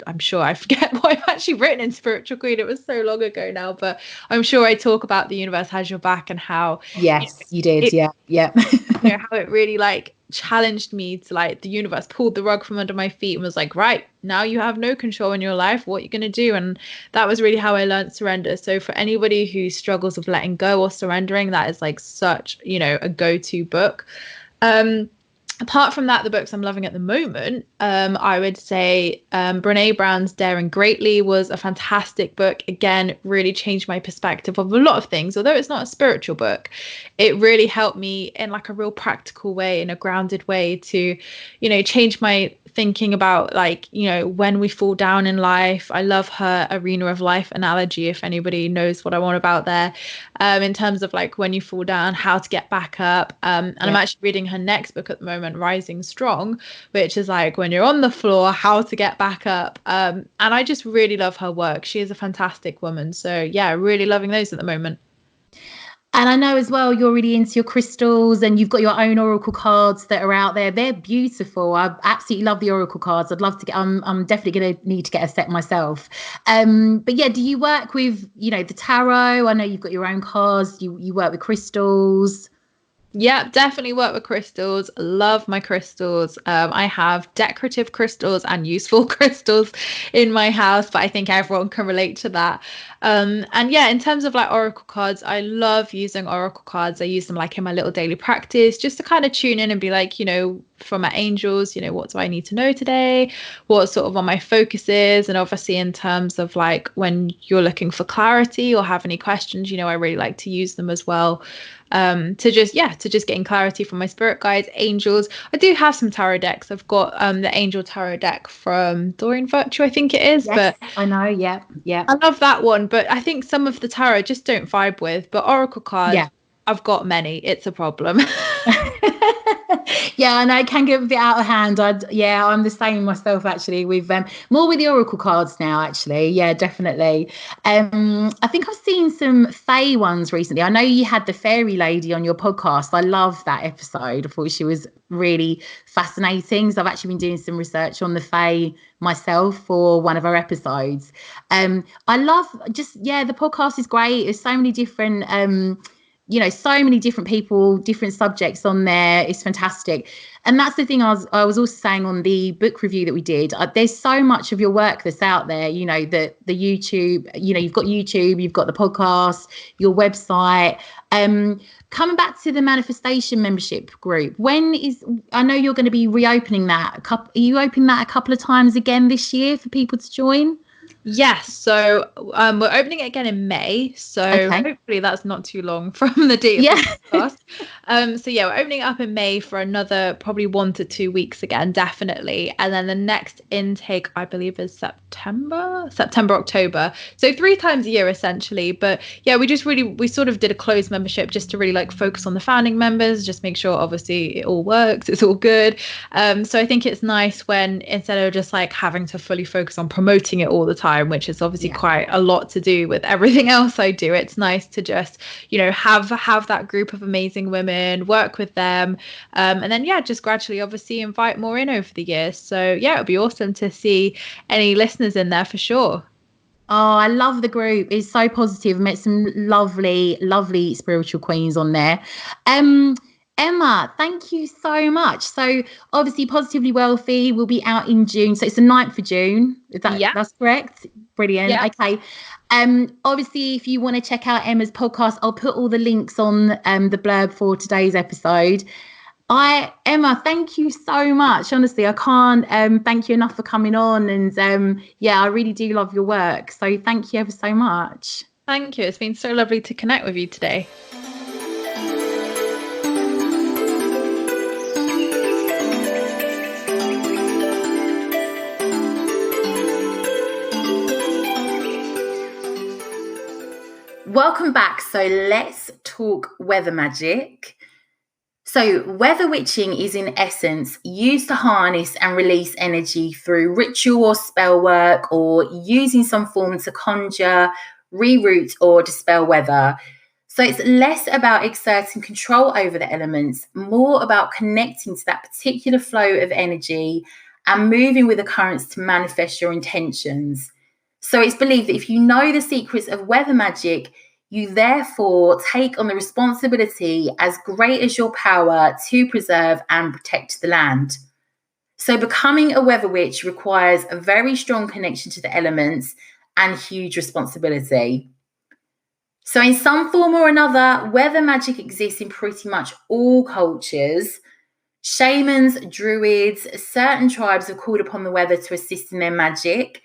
Speaker 2: I'm sure I forget what I've actually written in Spiritual Queen. It was so long ago now, but I'm sure I talk about The Universe Has Your Back and how.
Speaker 1: Yes, you did. Yeah.
Speaker 2: You know, how it really like challenged me to like the universe pulled the rug from under my feet and was like, right, now you have no control in your life. What are you going to do? And that was really how I learned surrender. So for anybody who struggles with letting go or surrendering, that is like such, you know, a go-to book. Apart from that, the books I'm loving at the moment, I would say Brene Brown's Daring Greatly was a fantastic book. Again, really changed my perspective of a lot of things. Although it's not a spiritual book, it really helped me in like a real practical way, in a grounded way to, you know, change my thinking about like, you know, when we fall down in life. I love her arena of life analogy, if anybody knows what I want about there, in terms of like when you fall down, how to get back up. And I'm actually reading her next book at the moment, Rising Strong, which is like when you're on the floor, how to get back up. And I just really love her work. She is a fantastic woman. So yeah, really loving those at the moment.
Speaker 1: And I know as well, you're really into your crystals, and you've got your own oracle cards that are out there. They're beautiful. I absolutely love the oracle cards. I'd love to get. I'm definitely going to need to get a set myself. But yeah, do you work with, you know, the tarot? I know you've got your own cards. You work with crystals.
Speaker 2: Yeah, definitely work with crystals. Love my crystals. I have decorative crystals and useful crystals in my house, but I think everyone can relate to that. And yeah, in terms of like oracle cards, I love using oracle cards. I use them like in my little daily practice just to kind of tune in and be like, you know, from my angels, you know, what do I need to know today? What sort of are my focuses? And obviously in terms of like when you're looking for clarity or have any questions, you know, I really like to use them as well. To just getting clarity from my spirit guides, angels. I do have some tarot decks. I've got the angel tarot deck from Doreen Virtue, I think it is.
Speaker 1: Yes,
Speaker 2: but
Speaker 1: I know. Yeah.
Speaker 2: I love that one, but I think some of the tarot I just don't vibe with. But oracle cards, I've got many. It's a problem.
Speaker 1: Yeah, and I can get a bit out of hand. I'm the same myself actually. With more with the oracle cards now actually. Yeah, definitely. I think I've seen some fae ones recently. I know you had the fairy lady on your podcast. I love that episode. I thought she was really fascinating. So I've actually been doing some research on the fae myself for one of our episodes. I love the podcast is great. There's so many different so many different people, different subjects on there. It's fantastic. And that's the thing I was also saying on the book review that we did. There's so much of your work that's out there, you know, the YouTube, you know, you've got YouTube, you've got the podcast, your website. Coming back to the manifestation membership group, I know you're going to be reopening that. Are you opening that a couple of times again this year for people to join?
Speaker 2: Yes, so we're opening it again in May, so hopefully that's not too long from the date of the podcast. So yeah, we're opening it up in May for another probably 1 to 2 weeks again, definitely. And then the next intake, I believe, is September, October. So 3 times a year essentially. But yeah, we sort of did a closed membership just to really like focus on the founding members, just make sure obviously it all works, it's all good. So I think it's nice when instead of just like having to fully focus on promoting it all the time, time, which is obviously quite a lot to do with everything else I do. It's nice to just, you know, have that group of amazing women, work with them, and then just gradually obviously invite more in over the years. So it would be awesome to see any listeners in there for sure.
Speaker 1: Oh, I love the group. It's so positive. Met some lovely, lovely spiritual queens on there. Emma, thank you so much. So obviously Positively Wealthy will be out in June. So it's the 9th of June. That's correct? Brilliant.
Speaker 2: Yeah.
Speaker 1: Okay. Obviously, if you want to check out Emma's podcast, I'll put all the links on the blurb for today's episode. Emma, thank you so much. Honestly, I can't thank you enough for coming on. And I really do love your work. So thank you ever so much.
Speaker 2: Thank you. It's been so lovely to connect with you today.
Speaker 1: Welcome back. So let's talk weather magic. So weather witching is in essence used to harness and release energy through ritual or spell work, or using some form to conjure, reroute or dispel weather. So it's less about exerting control over the elements, more about connecting to that particular flow of energy and moving with the currents to manifest your intentions. So it's believed that if you know the secrets of weather magic, you therefore take on the responsibility as great as your power to preserve and protect the land. So becoming a weather witch requires a very strong connection to the elements and huge responsibility. So in some form or another, weather magic exists in pretty much all cultures. Shamans, druids, certain tribes have called upon the weather to assist in their magic.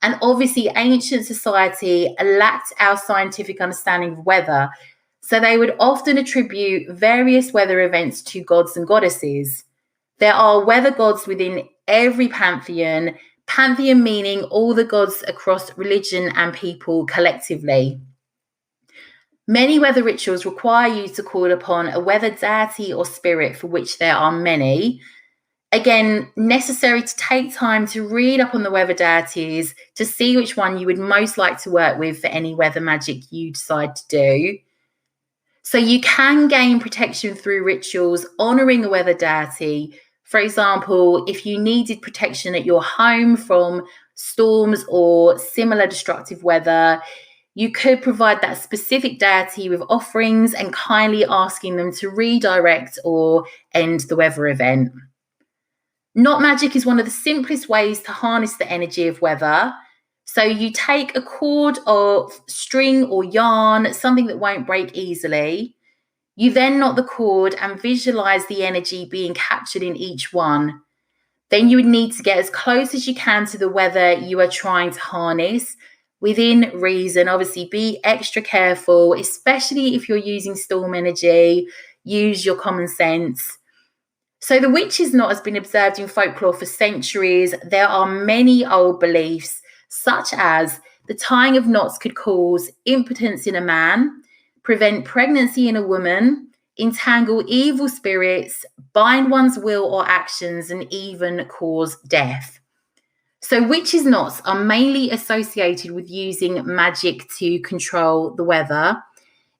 Speaker 1: And obviously, ancient society lacked our scientific understanding of weather. So they would often attribute various weather events to gods and goddesses. There are weather gods within every pantheon meaning all the gods across religion and people collectively. Many weather rituals require you to call upon a weather deity or spirit, for which there are many. Again, necessary to take time to read up on the weather deities to see which one you would most like to work with for any weather magic you decide to do. So you can gain protection through rituals honouring a weather deity. For example, if you needed protection at your home from storms or similar destructive weather, you could provide that specific deity with offerings and kindly asking them to redirect or end the weather event. Knot magic is one of the simplest ways to harness the energy of weather. So you take a cord of string or yarn, something that won't break easily. You then knot the cord and visualize the energy being captured in each one. Then you would need to get as close as you can to the weather you are trying to harness within reason. Obviously, be extra careful, especially if you're using storm energy. Use your common sense. So the witch's knot has been observed in folklore for centuries. There are many old beliefs, such as the tying of knots could cause impotence in a man, prevent pregnancy in a woman, entangle evil spirits, bind one's will or actions, and even cause death. So witches' knots are mainly associated with using magic to control the weather.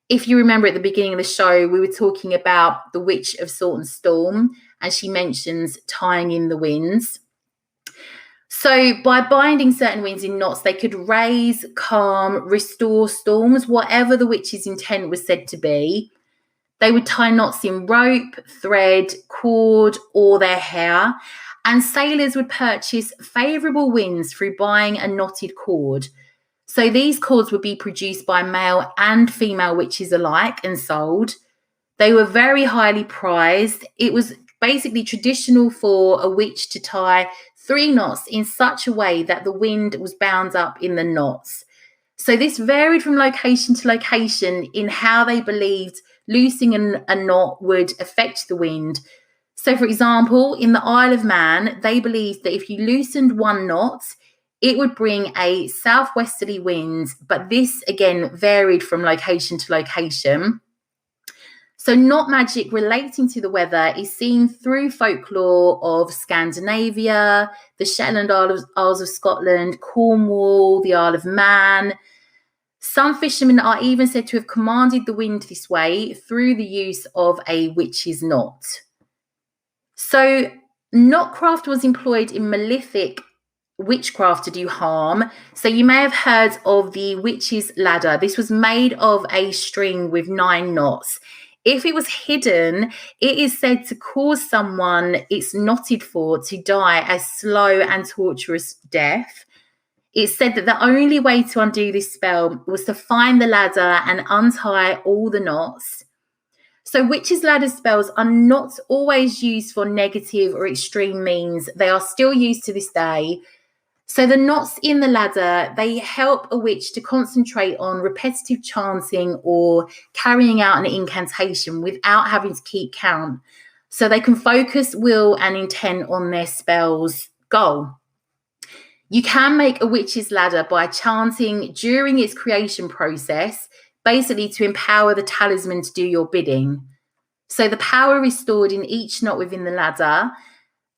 Speaker 1: If you remember at the beginning of the show, we were talking about the Witch of Salt and Storm, and she mentions tying in the winds. So by binding certain winds in knots, they could raise, calm, restore storms, whatever the witch's intent was said to be. They would tie knots in rope, thread, cord, or their hair, and sailors would purchase favourable winds through buying a knotted cord. So these cords would be produced by male and female witches alike and sold. They were very highly prized. It was basically traditional for a witch to tie 3 knots in such a way that the wind was bound up in the knots. So this varied from location to location in how they believed loosing a knot would affect the wind. So, for example, in the Isle of Man, they believed that if you loosened 1 knot, it would bring a southwesterly wind, but this again varied from location to location. So not magic relating to the weather is seen through folklore of Scandinavia, the Shetland Isles of Scotland, Cornwall, the Isle of Man. Some fishermen are even said to have commanded the wind this way through the use of a witch's knot. So knotcraft was employed in malefic witchcraft to do harm. So you may have heard of the witch's ladder. This was made of a string with 9 knots. If it was hidden, it is said to cause someone it's knotted for to die a slow and torturous death. It's said that the only way to undo this spell was to find the ladder and untie all the knots. So witches' ladder spells are not always used for negative or extreme means. They are still used to this day. So the knots in the ladder, they help a witch to concentrate on repetitive chanting or carrying out an incantation without having to keep count. So they can focus will and intent on their spell's goal. You can make a witch's ladder by chanting during its creation process, basically to empower the talisman to do your bidding. So the power is stored in each knot within the ladder.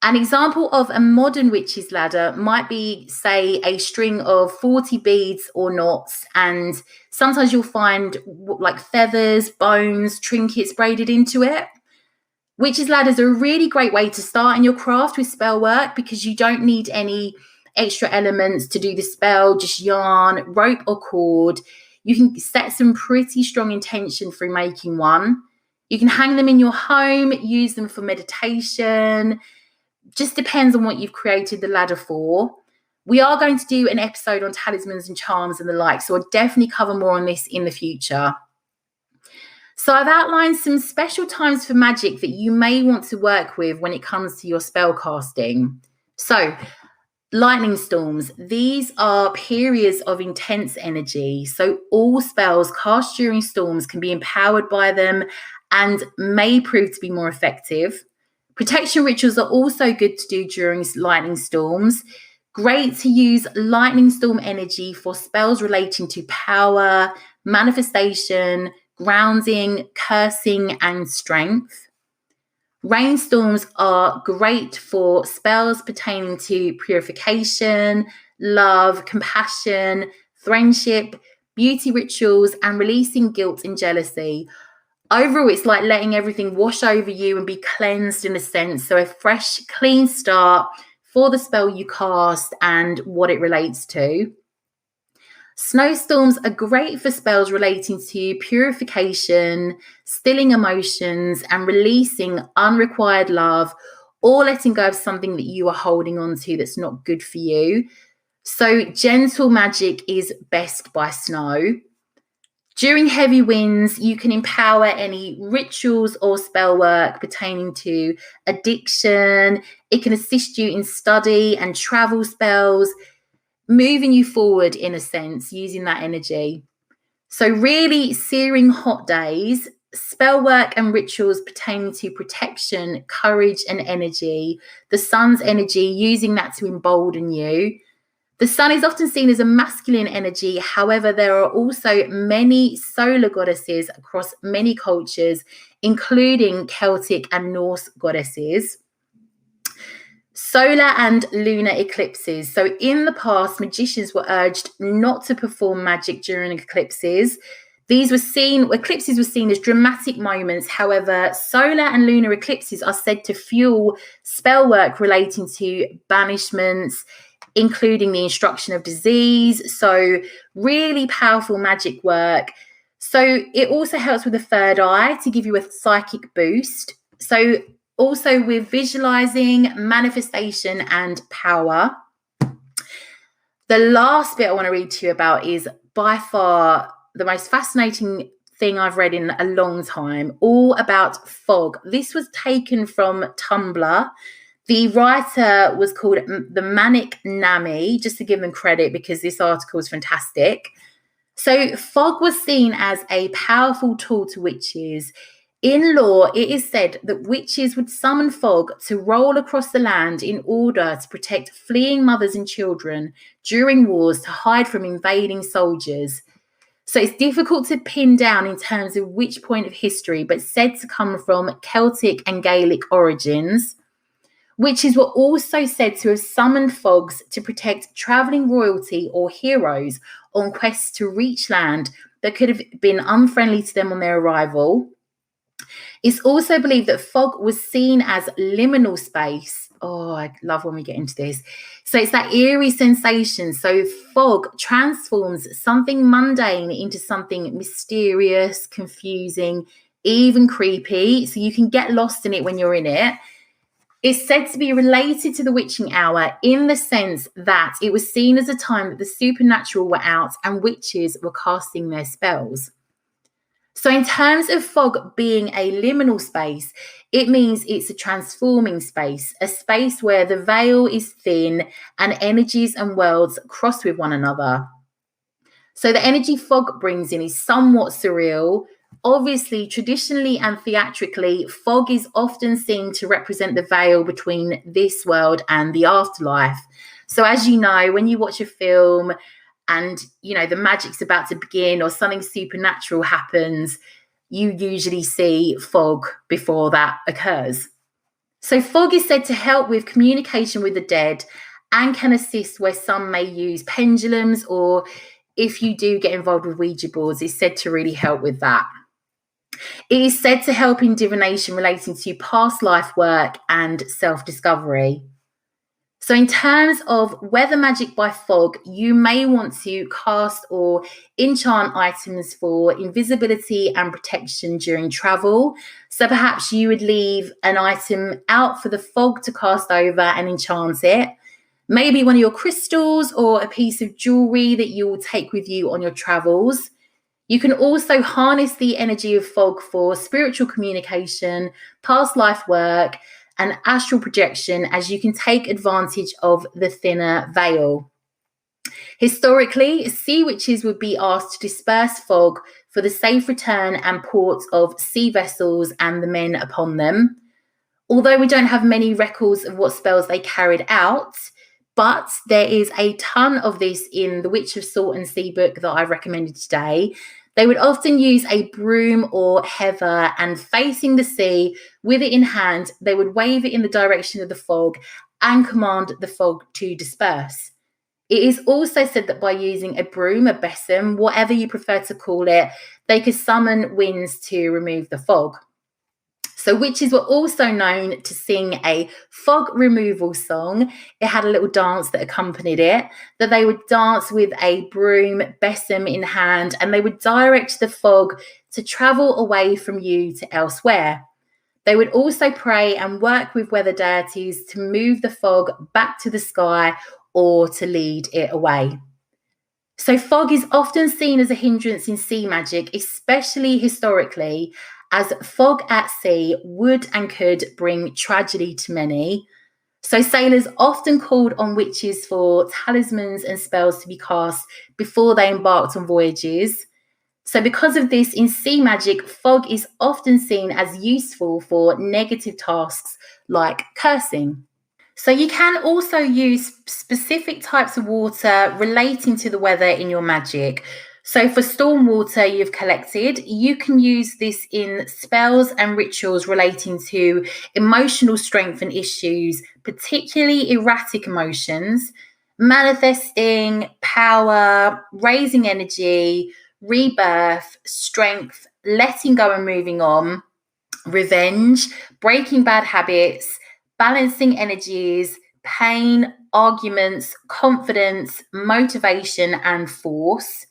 Speaker 1: An example of a modern witch's ladder might be, say, a string of 40 beads or knots, and sometimes you'll find like feathers, bones, trinkets braided into it. Witch's ladders are a really great way to start in your craft with spell work because you don't need any extra elements to do the spell, just yarn, rope or cord. You can set some pretty strong intention through making one. You can hang them in your home, use them for meditation. Just depends on what you've created the ladder for. We are going to do an episode on talismans and charms and the like, so I'll definitely cover more on this in the future. So I've outlined some special times for magic that you may want to work with when it comes to your spell casting. So lightning storms, these are periods of intense energy. So all spells cast during storms can be empowered by them and may prove to be more effective. Protection rituals are also good to do during lightning storms. Great to use lightning storm energy for spells relating to power, manifestation, grounding, cursing, and strength. Rainstorms are great for spells pertaining to purification, love, compassion, friendship, beauty rituals, and releasing guilt and jealousy. Overall, it's like letting everything wash over you and be cleansed in a sense. So a fresh, clean start for the spell you cast and what it relates to. Snowstorms are great for spells relating to purification, stilling emotions, and releasing unrequired love, or letting go of something that you are holding on to that's not good for you. So gentle magic is best by snow. During heavy winds, you can empower any rituals or spell work pertaining to addiction. It can assist you in study and travel spells, moving you forward in a sense, using that energy. So really searing hot days, spell work and rituals pertaining to protection, courage and energy, the sun's energy, using that to embolden you. The sun is often seen as a masculine energy. However, there are also many solar goddesses across many cultures, including Celtic and Norse goddesses. Solar and lunar eclipses. So in the past, magicians were urged not to perform magic during eclipses. Eclipses were seen as dramatic moments. However, solar and lunar eclipses are said to fuel spell work relating to banishments, including the instruction of disease. So really powerful magic work. So it also helps with the third eye to give you a psychic boost. So also with visualizing, manifestation, and power. The last bit I want to read to you about is by far the most fascinating thing I've read in a long time, all about fog. This was taken from Tumblr. The writer was called the Manic Nami, just to give them credit because this article is fantastic. So fog was seen as a powerful tool to witches. In law, it is said that witches would summon fog to roll across the land in order to protect fleeing mothers and children during wars to hide from invading soldiers. So it's difficult to pin down in terms of which point of history, but said to come from Celtic and Gaelic origins. Witches were also said to have summoned fogs to protect travelling royalty or heroes on quests to reach land that could have been unfriendly to them on their arrival. It's also believed that fog was seen as liminal space. Oh, I love when we get into this. So it's that eerie sensation. So fog transforms something mundane into something mysterious, confusing, even creepy. So you can get lost in it when you're in it. It's said to be related to the witching hour in the sense that it was seen as a time that the supernatural were out and witches were casting their spells. So in terms of fog being a liminal space, it means it's a transforming space, a space where the veil is thin and energies and worlds cross with one another. So the energy fog brings in is somewhat surreal. Obviously, traditionally and theatrically, fog is often seen to represent the veil between this world and the afterlife. So as you know, when you watch a film and, the magic's about to begin or something supernatural happens, you usually see fog before that occurs. So fog is said to help with communication with the dead and can assist where some may use pendulums, or if you do get involved with Ouija boards, it's said to really help with that. It is said to help in divination relating to past life work and self-discovery. So in terms of weather magic by fog, you may want to cast or enchant items for invisibility and protection during travel. So perhaps you would leave an item out for the fog to cast over and enchant it. Maybe one of your crystals or a piece of jewelry that you will take with you on your travels. You can also harness the energy of fog for spiritual communication, past life work, and astral projection, as you can take advantage of the thinner veil. Historically, sea witches would be asked to disperse fog for the safe return and port of sea vessels and the men upon them. Although we don't have many records of what spells they carried out, but there is a ton of this in the Witch of Salt and Sea book that I've recommended today. They would often use a broom or heather, and facing the sea with it in hand, they would wave it in the direction of the fog and command the fog to disperse. It is also said that by using a broom, a besom, whatever you prefer to call it, they could summon winds to remove the fog. So witches were also known to sing a fog removal song. It had a little dance that accompanied it, that they would dance with a broom, besom in hand, and they would direct the fog to travel away from you to elsewhere. They would also pray and work with weather deities to move the fog back to the sky or to lead it away. So fog is often seen as a hindrance in sea magic, especially historically, as fog at sea would and could bring tragedy to many. So sailors often called on witches for talismans and spells to be cast before they embarked on voyages. So because of this, in sea magic, fog is often seen as useful for negative tasks like cursing. So you can also use specific types of water relating to the weather in your magic. So for storm water you've collected, you can use this in spells and rituals relating to emotional strength and issues, particularly erratic emotions, manifesting, power, raising energy, rebirth, strength, letting go and moving on, revenge, breaking bad habits, balancing energies, pain, arguments, confidence, motivation, and force.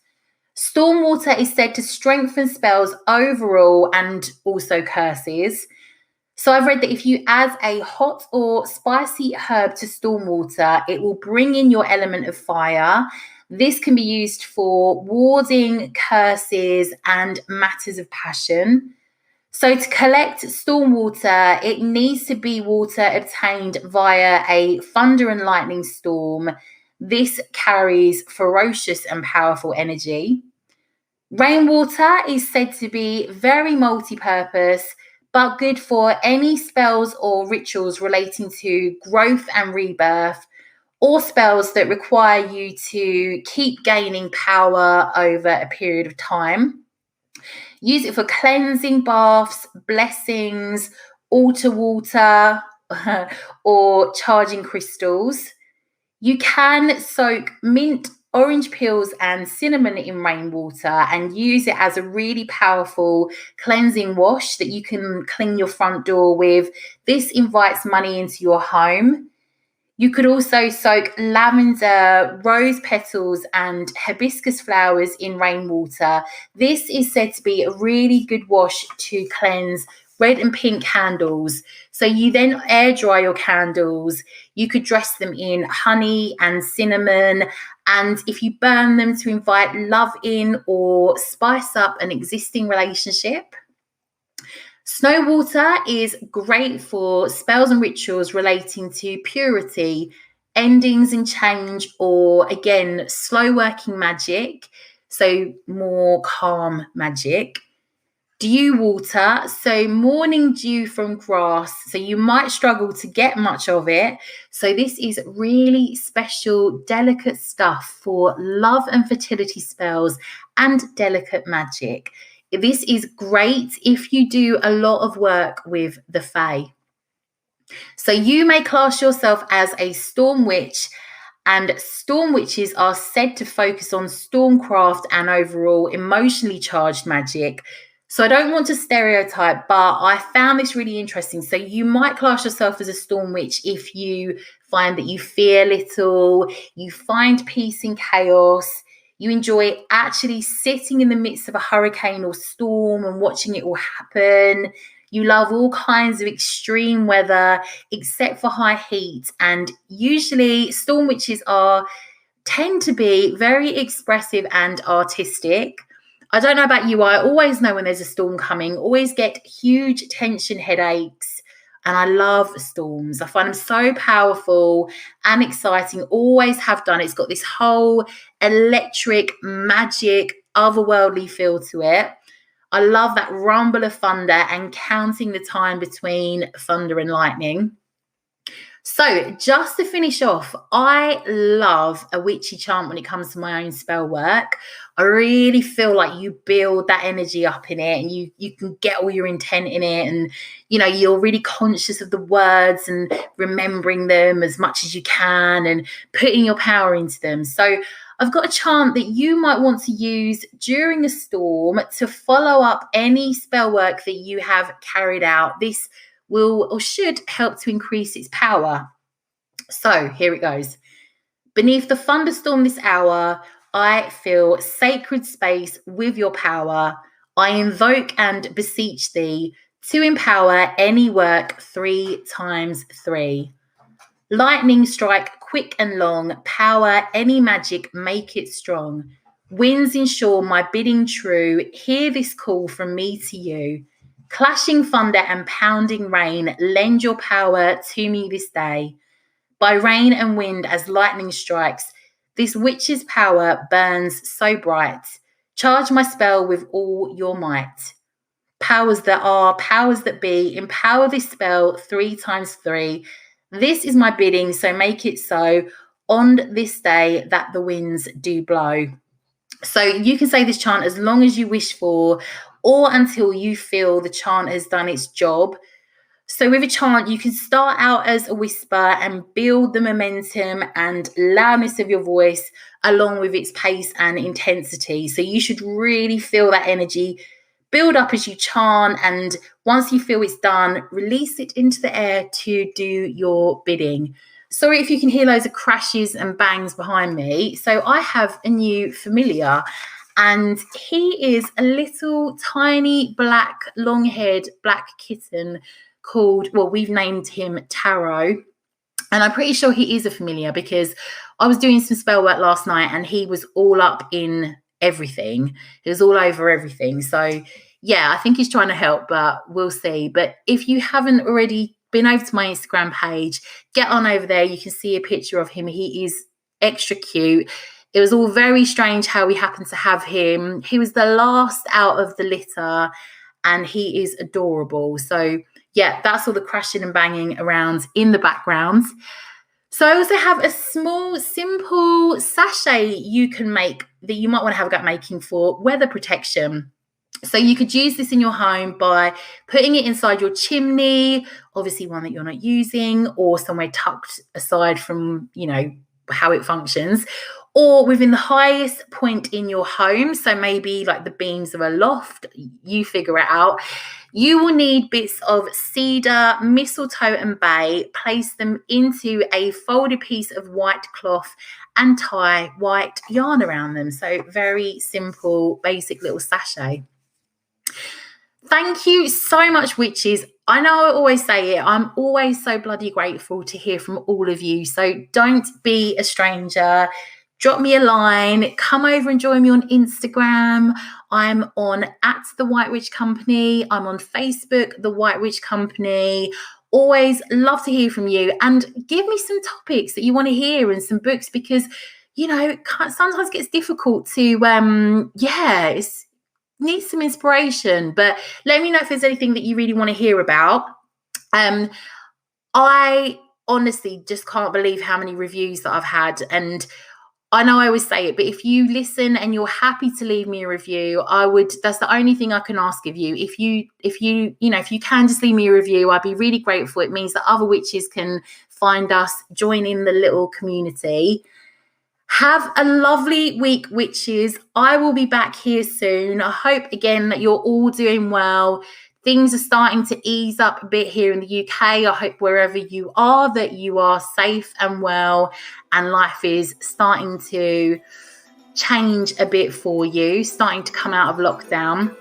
Speaker 1: Stormwater is said to strengthen spells overall and also curses. So I've read that if you add a hot or spicy herb to stormwater, it will bring in your element of fire. This can be used for warding, curses, and matters of passion. So to collect stormwater, it needs to be water obtained via a thunder and lightning storm. This carries ferocious and powerful energy. Rainwater is said to be very multi-purpose, but good for any spells or rituals relating to growth and rebirth, or spells that require you to keep gaining power over a period of time. Use it for cleansing baths, blessings, altar water, or charging crystals. You can soak mint, orange peels, and cinnamon in rainwater and use it as a really powerful cleansing wash that you can clean your front door with. This invites money into your home. You could also soak lavender, rose petals, and hibiscus flowers in rainwater. This is said to be a really good wash to cleanse red and pink candles. So you then air dry your candles. You could dress them in honey and cinnamon. And if you burn them to invite love in or spice up an existing relationship. Snow water is great for spells and rituals relating to purity, endings and change, or again, slow working magic. So more calm magic. Dew water, so morning dew from grass. So you might struggle to get much of it. So this is really special, delicate stuff for love and fertility spells and delicate magic. This is great if you do a lot of work with the Fae. So you may class yourself as a storm witch, and storm witches are said to focus on stormcraft and overall emotionally charged magic. So I don't want to stereotype, but I found this really interesting. So you might class yourself as a storm witch if you find that you fear little, you find peace in chaos, you enjoy actually sitting in the midst of a hurricane or storm and watching it all happen. You love all kinds of extreme weather except for high heat. And usually storm witches tend to be very expressive and artistic. I don't know about you, I always know when there's a storm coming, always get huge tension headaches. And I love storms. I find them so powerful and exciting. Always have done. It's got this whole electric, magic, otherworldly feel to it. I love that rumble of thunder and counting the time between thunder and lightning. So just to finish off, I love a witchy chant when it comes to my own spell work. I really feel like you build that energy up in it and you can get all your intent in it, and you're really conscious of the words and remembering them as much as you can and putting your power into them. So I've got a chant that you might want to use during a storm to follow up any spell work that you have carried out. This will or should help to increase its power. So here it goes. Beneath the thunderstorm this hour, I fill sacred space with your power. I invoke and beseech thee to empower any work 3 times 3. Lightning strike quick and long, power any magic, make it strong. Winds ensure my bidding true, hear this call from me to you. Clashing thunder and pounding rain, lend your power to me this day. By rain and wind as lightning strikes, this witch's power burns so bright. Charge my spell with all your might. Powers that are, powers that be, empower this spell 3 times 3. This is my bidding, so make it so on this day that the winds do blow. So you can say this chant as long as you wish for, or until you feel the chant has done its job. So with a chant, you can start out as a whisper and build the momentum and loudness of your voice along with its pace and intensity. So you should really feel that energy build up as you chant, and once you feel it's done, release it into the air to do your bidding. Sorry if you can hear loads of crashes and bangs behind me. So I have a new familiar, and he is a little tiny black, long-haired black kitten called, well, we've named him Taro. And I'm pretty sure he is a familiar because I was doing some spell work last night and he was all up in everything. He was all over everything. So yeah, I think he's trying to help, but we'll see. But if you haven't already been over to my Instagram page, get on over there. You can see a picture of him. He is extra cute. It was all very strange how we happened to have him. He was the last out of the litter and he is adorable. So yeah, that's all the crashing and banging around in the background. So I also have a small, simple sachet you can make that you might want to have a go at making for weather protection. So you could use this in your home by putting it inside your chimney, obviously one that you're not using, or somewhere tucked aside from, how it functions, or within the highest point in your home. So maybe like the beams of a loft, you figure it out. You will need bits of cedar, mistletoe, and bay. Place them into a folded piece of white cloth and tie white yarn around them. So very simple, basic little sachet. Thank you so much, witches. I know I always say it. I'm always so bloody grateful to hear from all of you. So don't be a stranger. Drop me a line. Come over and join me on Instagram. I'm on @The White Witch Company. I'm on Facebook, The White Witch Company. Always love to hear from you, and give me some topics that you want to hear and some books, because, sometimes it gets difficult to, need some inspiration, but let me know if there's anything that you really want to hear about. I honestly just can't believe how many reviews that I've had, and I know I always say it, but if you listen and you're happy to leave me a review, that's the only thing I can ask of you. If you can just leave me a review, I'd be really grateful. It means that other witches can find us, join in the little community. Have a lovely week, witches. I will be back here soon. I hope again that you're all doing well. Things are starting to ease up a bit here in the UK. I hope wherever you are that you are safe and well, and life is starting to change a bit for you, starting to come out of lockdown.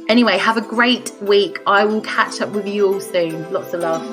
Speaker 1: Anyway, have a great week. I will catch up with you all soon. Lots of love.